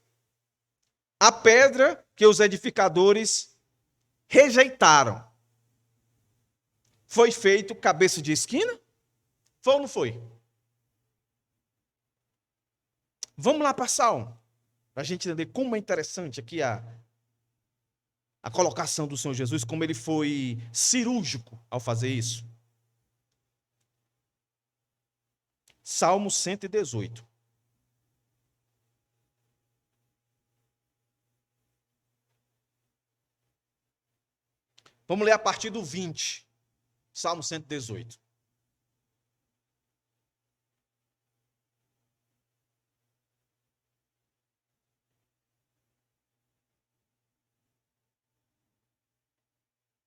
A pedra que os edificadores rejeitaram foi feito cabeça de esquina? Foi ou não foi? Vamos lá para Salmo, para a gente entender como é interessante aqui a colocação do Senhor Jesus, como ele foi cirúrgico ao fazer isso. Salmo 118. Vamos ler a partir do 20. Salmo 118.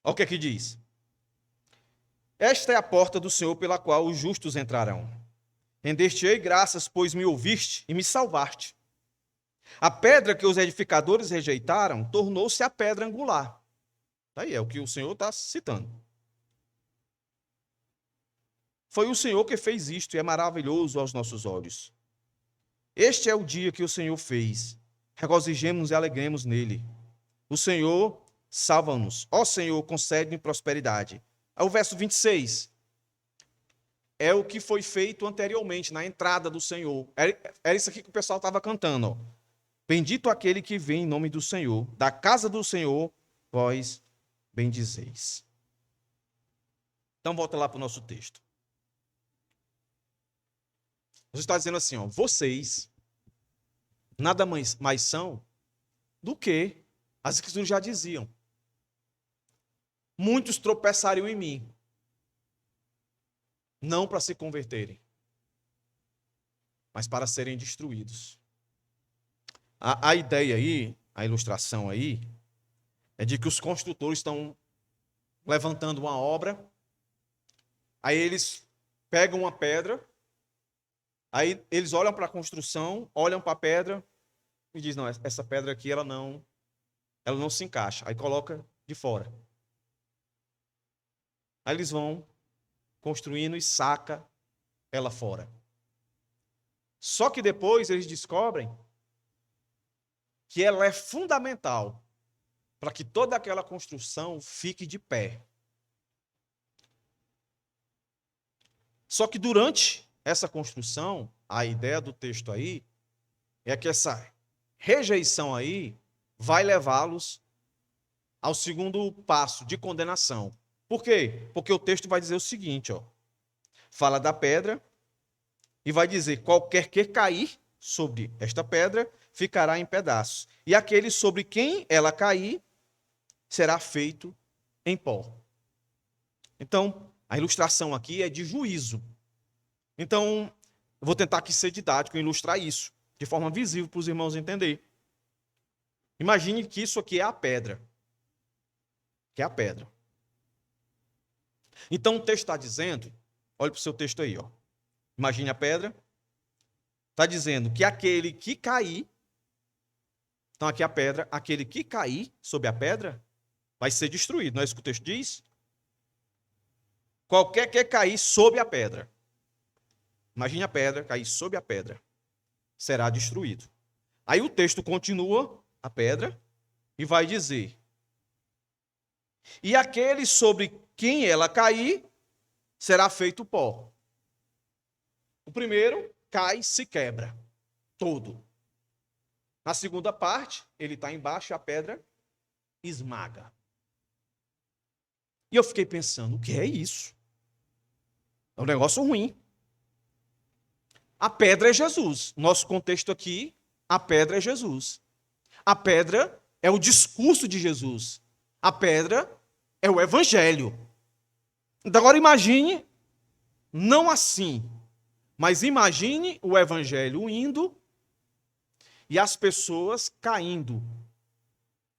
Olha o que aqui diz. Esta é a porta do Senhor pela qual os justos entrarão. Render-te-ei graças, pois me ouviste e me salvaste. A pedra que os edificadores rejeitaram tornou-se a pedra angular. Aí é o que o Senhor está citando. Foi o Senhor que fez isto e é maravilhoso aos nossos olhos. Este é o dia que o Senhor fez. Regozijemos e alegremos nele. O Senhor salva-nos. Ó Senhor, concede-me prosperidade. Aí o verso 26. É o que foi feito anteriormente, na entrada do Senhor. Era isso aqui que o pessoal estava cantando. Ó. Bendito aquele que vem em nome do Senhor. Da casa do Senhor, vós bendizeis. Então, volta lá para o nosso texto. Jesus está dizendo assim, ó, vocês nada mais são do que as escrituras já diziam. Muitos tropeçariam em mim, não para se converterem, mas para serem destruídos. A ideia aí, a ilustração aí, é de que os construtores estão levantando uma obra, aí eles pegam uma pedra, aí eles olham para a construção, olham para a pedra e dizem, não, essa pedra aqui ela não se encaixa. Aí coloca de fora. Aí eles vão construindo e saca ela fora. Só que depois eles descobrem que ela é fundamental para que toda aquela construção fique de pé. Só que durante essa construção, a ideia do texto aí é que essa rejeição aí vai levá-los ao segundo passo de condenação. Por quê? Porque o texto vai dizer o seguinte, ó. Fala da pedra e vai dizer, qualquer que cair sobre esta pedra ficará em pedaços. E aquele sobre quem ela cair será feito em pó. Então, a ilustração aqui é de juízo. Então, eu vou tentar aqui ser didático e ilustrar isso, de forma visível para os irmãos entenderem. Imagine que isso aqui é a pedra. Que é a pedra. Então, o texto está dizendo, olha para o seu texto aí, ó. Imagine a pedra. Está dizendo que aquele que cair, então aqui a pedra, aquele que cair sobre a pedra, vai ser destruído. Não é isso que o texto diz? Qualquer que cair sobre a pedra. Imagine a pedra cair sobre a pedra. Será destruído. Aí o texto continua, a pedra, e vai dizer, e aquele sobre quem ela cair, será feito pó. O primeiro cai, se quebra, todo. Na segunda parte, ele está embaixo e a pedra esmaga. E eu fiquei pensando, o que é isso? É um negócio ruim. A pedra é Jesus. Nosso contexto aqui, a pedra é Jesus. A pedra é o discurso de Jesus. A pedra é o evangelho. Então agora imagine, não assim, mas imagine o evangelho indo e as pessoas caindo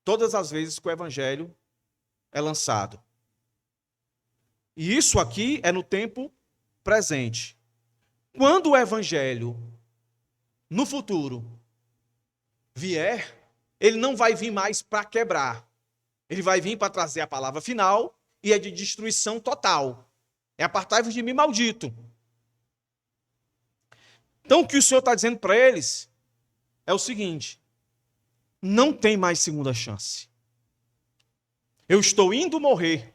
todas as vezes que o evangelho é lançado. E isso aqui é no tempo presente. Quando o evangelho, no futuro, vier, ele não vai vir mais para quebrar. Ele vai vir para trazer a palavra final e é de destruição total. É apartai-vos de mim, maldito. Então o que o Senhor está dizendo para eles é o seguinte: não tem mais segunda chance. Eu estou indo morrer.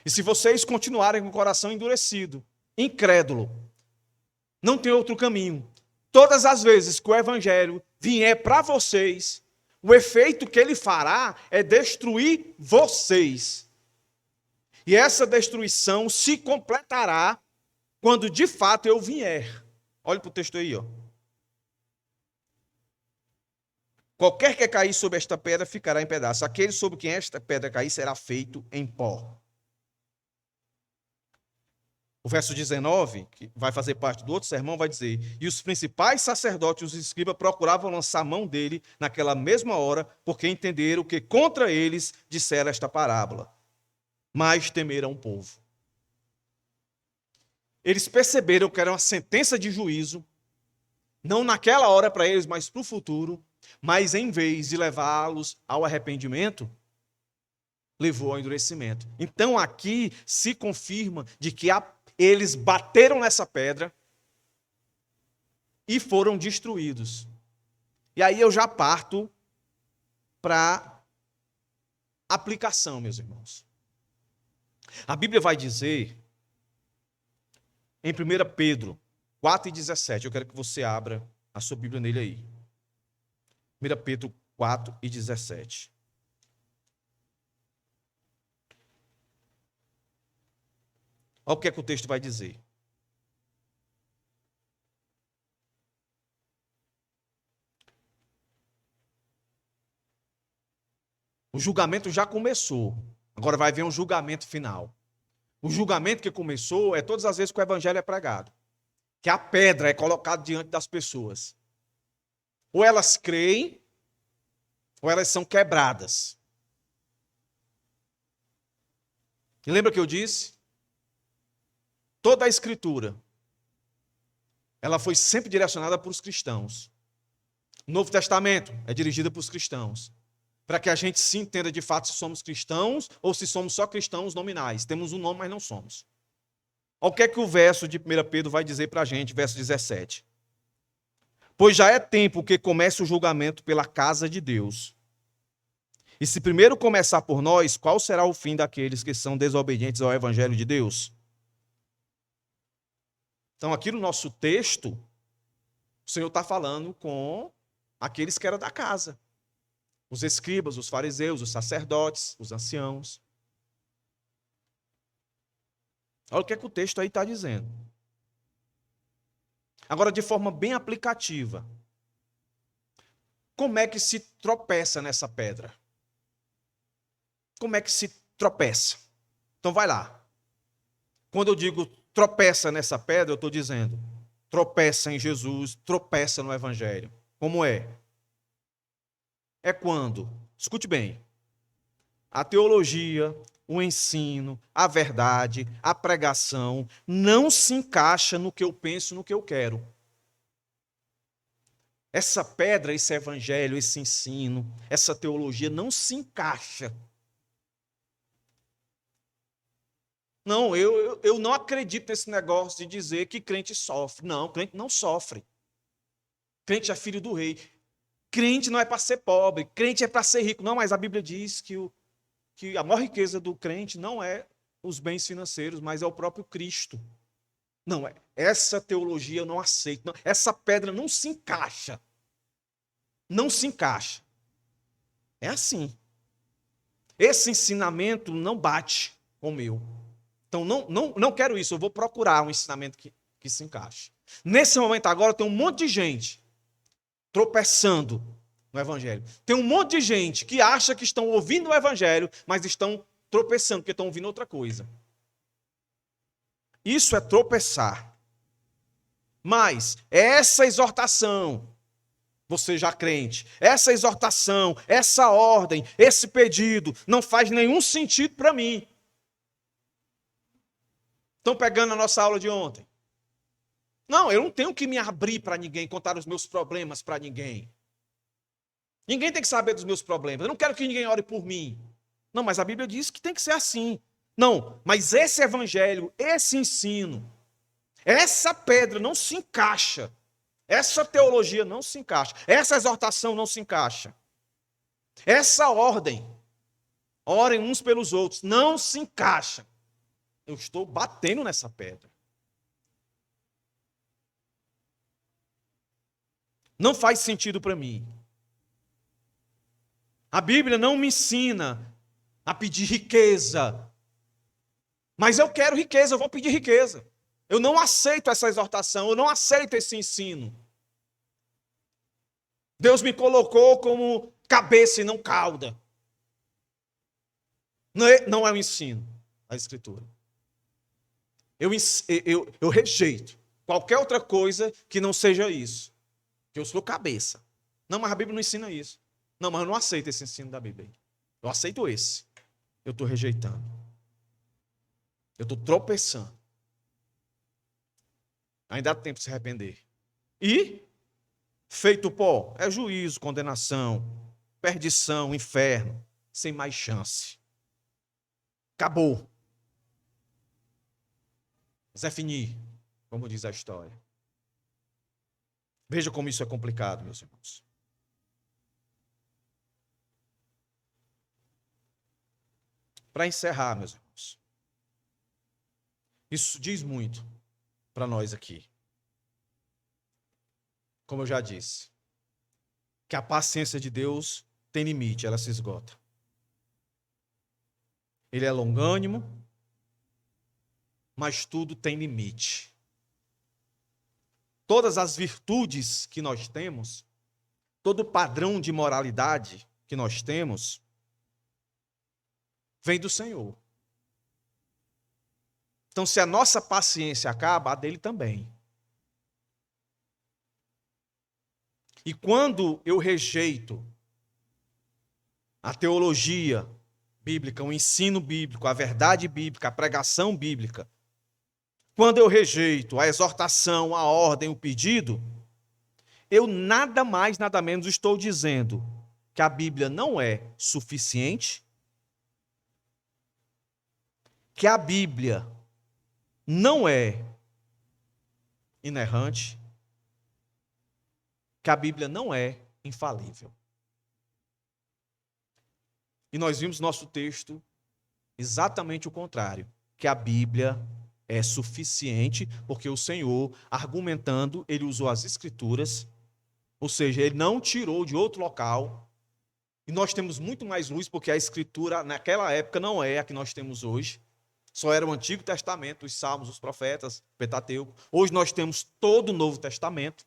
E se vocês continuarem com o coração endurecido, incrédulo, não tem outro caminho. Todas as vezes que o evangelho vier para vocês, o efeito que ele fará é destruir vocês. E essa destruição se completará quando de fato eu vier. Olha para o texto aí, ó. Qualquer que cair sobre esta pedra ficará em pedaços. Aquele sobre quem esta pedra cair será feito em pó. O verso 19, que vai fazer parte do outro sermão, vai dizer: e os principais sacerdotes e os escribas procuravam lançar mão dele naquela mesma hora, porque entenderam que contra eles dissera esta parábola. Mas temeram o povo. Eles perceberam que era uma sentença de juízo, não naquela hora para eles, mas para o futuro, mas em vez de levá-los ao arrependimento, levou ao endurecimento. Então aqui se confirma de que eles bateram nessa pedra e foram destruídos. E aí eu já parto para aplicação, meus irmãos. A Bíblia vai dizer, em 1 Pedro 4,17, eu quero que você abra a sua Bíblia nele aí. 1 Pedro 4,17. Olha o que é que o texto vai dizer. O julgamento já começou. Agora vai vir um julgamento final. O julgamento que começou é todas as vezes que o evangelho é pregado. Que a pedra é colocada diante das pessoas. Ou elas creem, ou elas são quebradas. E lembra que eu disse? Toda a Escritura, ela foi sempre direcionada para os cristãos. O Novo Testamento é dirigido para os cristãos. Para que a gente se entenda de fato se somos cristãos ou se somos só cristãos nominais. Temos um nome, mas não somos. Olha o que é que o verso de 1 Pedro vai dizer para a gente, verso 17. Pois já é tempo que comece o julgamento pela casa de Deus. E se primeiro começar por nós, qual será o fim daqueles que são desobedientes ao evangelho de Deus? Então, aqui no nosso texto, o Senhor está falando com aqueles que eram da casa. Os escribas, os fariseus, os sacerdotes, os anciãos. Olha o que é que o texto aí está dizendo. Agora, de forma bem aplicativa. Como é que se tropeça nessa pedra? Como é que se tropeça? Então, vai lá. Quando eu digo tropeça nessa pedra, eu estou dizendo tropeça em Jesus, tropeça no Evangelho. Como é? É quando, escute bem, a teologia, o ensino, a verdade, a pregação não se encaixa no que eu penso, no que eu quero. Essa pedra, esse evangelho, esse ensino, essa teologia não se encaixa. Não, eu não acredito nesse negócio de dizer que crente sofre. Não, crente não sofre. Crente é filho do rei. Crente não é para ser pobre, crente é para ser rico. Não, mas a Bíblia diz que que a maior riqueza do crente não é os bens financeiros, mas é o próprio Cristo. Não, essa teologia eu não aceito. Não, essa pedra não se encaixa. Não se encaixa. É assim. Esse ensinamento não bate com o meu. Então, não quero isso. Eu vou procurar um ensinamento que se encaixe. Nesse momento agora, tem um monte de gente tropeçando no Evangelho. Tem um monte de gente que acha que estão ouvindo o Evangelho, mas estão tropeçando, porque estão ouvindo outra coisa. Isso é tropeçar. Mas essa exortação, você já crente, essa exortação, essa ordem, esse pedido, não faz nenhum sentido para mim. Estão pegando a nossa aula de ontem. Não, eu não tenho que me abrir para ninguém, contar os meus problemas para ninguém. Ninguém tem que saber dos meus problemas. Eu não quero que ninguém ore por mim. Não, mas a Bíblia diz que tem que ser assim. Não, mas esse evangelho, esse ensino, essa pedra não se encaixa. Essa teologia não se encaixa. Essa exortação não se encaixa. Essa ordem, orem uns pelos outros, não se encaixa. Eu estou batendo nessa pedra. Não faz sentido para mim. A Bíblia não me ensina a pedir riqueza. Mas eu quero riqueza, eu vou pedir riqueza. Eu não aceito essa exortação, eu não aceito esse ensino. Deus me colocou como cabeça e não cauda. Não é o ensino da Escritura. Eu rejeito qualquer outra coisa que não seja isso. Que eu sou cabeça. Não, mas a Bíblia não ensina isso. Não, mas eu não aceito esse ensino da Bíblia. Eu aceito esse. Eu estou rejeitando. Eu estou tropeçando. Ainda há tempo de se arrepender. E, feito pó, é juízo, condenação, perdição, inferno, sem mais chance. Acabou. Zé fini, como diz a história. Veja como isso é complicado, meus irmãos. Para encerrar, meus irmãos, isso diz muito para nós aqui. Como eu já disse, que a paciência de Deus tem limite, ela se esgota. Ele é longânimo, mas tudo tem limite. Todas as virtudes que nós temos, todo padrão de moralidade que nós temos, vem do Senhor. Então, se a nossa paciência acaba, a dele também. E quando eu rejeito a teologia bíblica, o ensino bíblico, a verdade bíblica, a pregação bíblica, quando eu rejeito a exortação, a ordem, o pedido, eu nada mais, nada menos estou dizendo que a Bíblia não é suficiente, que a Bíblia não é inerrante, que a Bíblia não é infalível. E nós vimos no nosso texto exatamente o contrário, que a Bíblia é suficiente, porque o Senhor, argumentando, ele usou as Escrituras, ou seja, ele não tirou de outro local, e nós temos muito mais luz, porque a Escritura naquela época não é a que nós temos hoje, só era o Antigo Testamento, os Salmos, os Profetas, o Pentateuco. Hoje nós temos todo o Novo Testamento.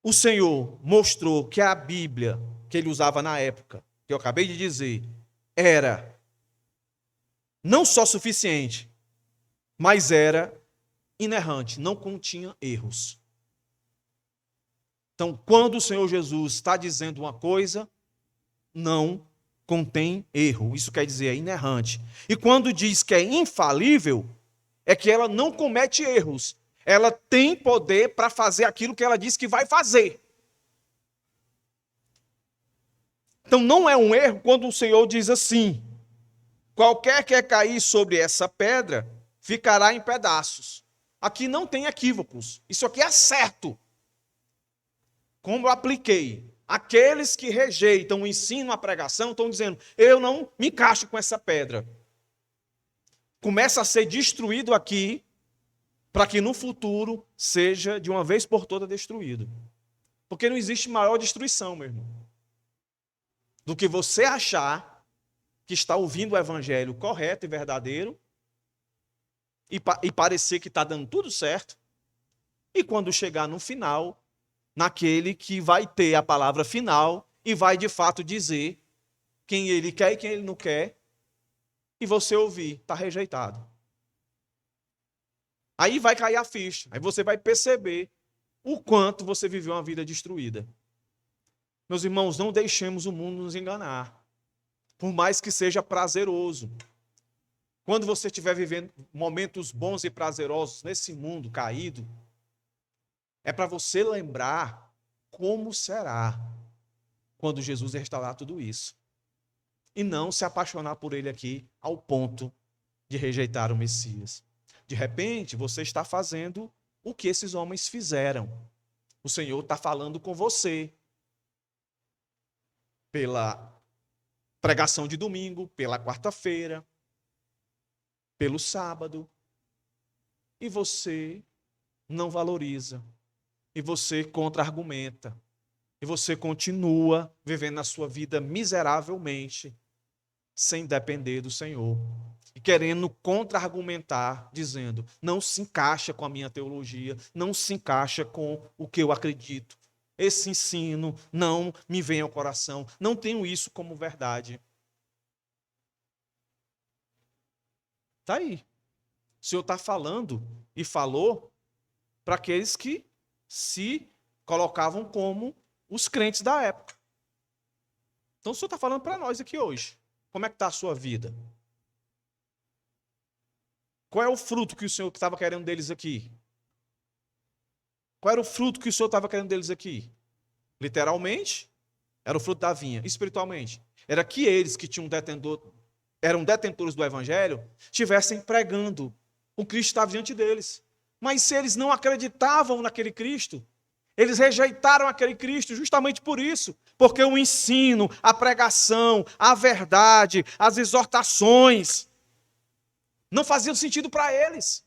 O Senhor mostrou que a Bíblia que ele usava na época, que eu acabei de dizer, era não só suficiente, mas era inerrante, não continha erros. Então, quando o Senhor Jesus está dizendo uma coisa, não contém erro. Isso quer dizer, é inerrante. E quando diz que é infalível, é que ela não comete erros. Ela tem poder para fazer aquilo que ela diz que vai fazer. Então, não é um erro quando o Senhor diz assim: qualquer que cair sobre essa pedra, ficará em pedaços. Aqui não tem equívocos. Isso aqui é certo. Como eu apliquei. aqueles que rejeitam o ensino, a pregação, estão dizendo, eu não me encaixo com essa pedra. Começa a ser destruído aqui, para que no futuro seja de uma vez por todas destruído. Porque não existe maior destruição, meu irmão, do que você achar que está ouvindo o evangelho correto e verdadeiro e parecer que está dando tudo certo, e quando chegar no final, naquele que vai ter a palavra final e vai de fato dizer quem ele quer e quem ele não quer, e você ouvir, está rejeitado. Aí vai cair a ficha, aí você vai perceber o quanto você viveu uma vida destruída. Meus irmãos, não deixemos o mundo nos enganar, por mais que seja prazeroso. Quando você estiver vivendo momentos bons e prazerosos nesse mundo caído, é para você lembrar como será quando Jesus restaurar tudo isso. E não se apaixonar por ele aqui ao ponto de rejeitar o Messias. De repente, você está fazendo o que esses homens fizeram. O Senhor está falando com você. Pela pregação de domingo, pela quarta-feira, pelo sábado. E você não valoriza. E você contra-argumenta. E você continua vivendo a sua vida miseravelmente, sem depender do Senhor. E querendo contra-argumentar, dizendo, não se encaixa com a minha teologia, não se encaixa com o que eu acredito. Esse ensino não me vem ao coração, não tenho isso como verdade. Está aí. O Senhor está falando e falou para aqueles que se colocavam como os crentes da época. Então o Senhor está falando para nós aqui hoje. Como é que está a sua vida? Qual é o fruto que o Senhor estava querendo deles aqui? Qual era o fruto que o Senhor estava querendo deles aqui? Literalmente, era o fruto da vinha. Espiritualmente, era que eles que eram detentores do evangelho, estivessem pregando. O Cristo estava diante deles. Mas se eles não acreditavam naquele Cristo, eles rejeitaram aquele Cristo justamente por isso. Porque o ensino, a pregação, a verdade, as exortações não faziam sentido para eles.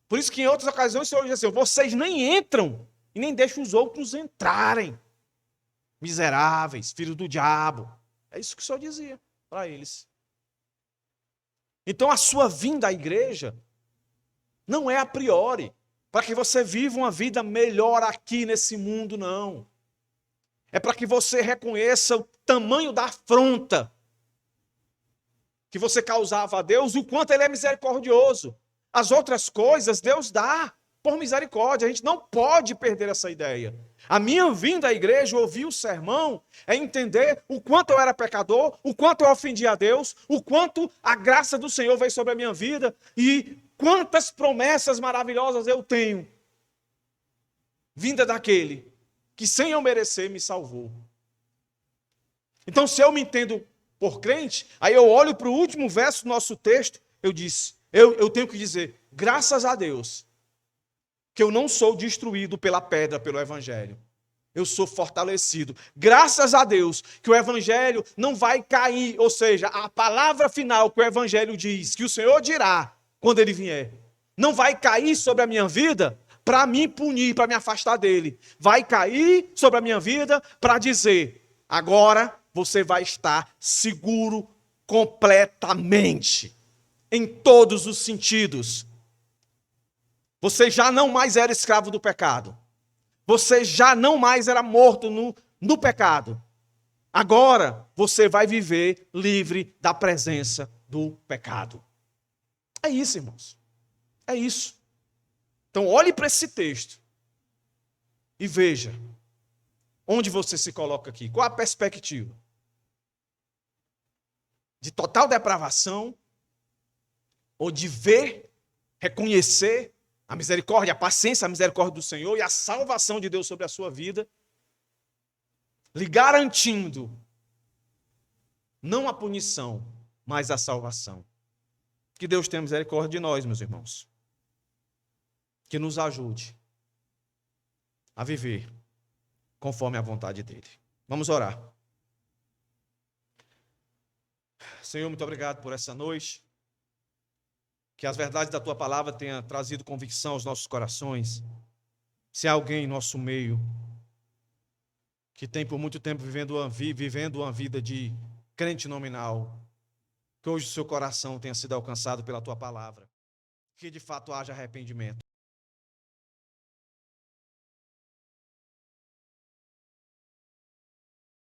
Por isso que em outras ocasiões o Senhor diz assim, vocês nem entram e nem deixam os outros entrarem. Miseráveis, filhos do diabo. É isso que o Senhor dizia para eles. Então a sua vinda à igreja não é a priori, para que você viva uma vida melhor aqui nesse mundo, não. É para que você reconheça o tamanho da afronta que você causava a Deus e o quanto ele é misericordioso. As outras coisas Deus dá por misericórdia. A gente não pode perder essa ideia. A minha vinda à igreja, ouvir o sermão, é entender o quanto eu era pecador, o quanto eu ofendi a Deus, o quanto a graça do Senhor veio sobre a minha vida e quantas promessas maravilhosas eu tenho. Vinda daquele que, sem eu merecer, me salvou. Então, se eu me entendo por crente, aí eu olho para o último verso do nosso texto, eu tenho que dizer, graças a Deus, que eu não sou destruído pela pedra, pelo evangelho. Eu sou fortalecido. Graças a Deus que o evangelho não vai cair, ou seja, a palavra final que o evangelho diz, que o Senhor dirá quando ele vier, não vai cair sobre a minha vida para me punir, para me afastar dele. Vai cair sobre a minha vida para dizer, agora você vai estar seguro completamente, em todos os sentidos. Você já não mais era escravo do pecado. Você já não mais era morto no pecado. Agora você vai viver livre da presença do pecado. É isso, irmãos. É isso. Então olhe para esse texto e veja onde você se coloca aqui. Qual a perspectiva? De total depravação ou de ver, reconhecer a misericórdia, a paciência, a misericórdia do Senhor e a salvação de Deus sobre a sua vida, lhe garantindo não a punição, mas a salvação. Que Deus tenha misericórdia de nós, meus irmãos. Que nos ajude a viver conforme a vontade dele. Vamos orar. Senhor, muito obrigado por essa noite. Que as verdades da tua palavra tenham trazido convicção aos nossos corações. Se há alguém em nosso meio que tem por muito tempo vivendo uma vida de crente nominal, que hoje o seu coração tenha sido alcançado pela tua palavra, que de fato haja arrependimento.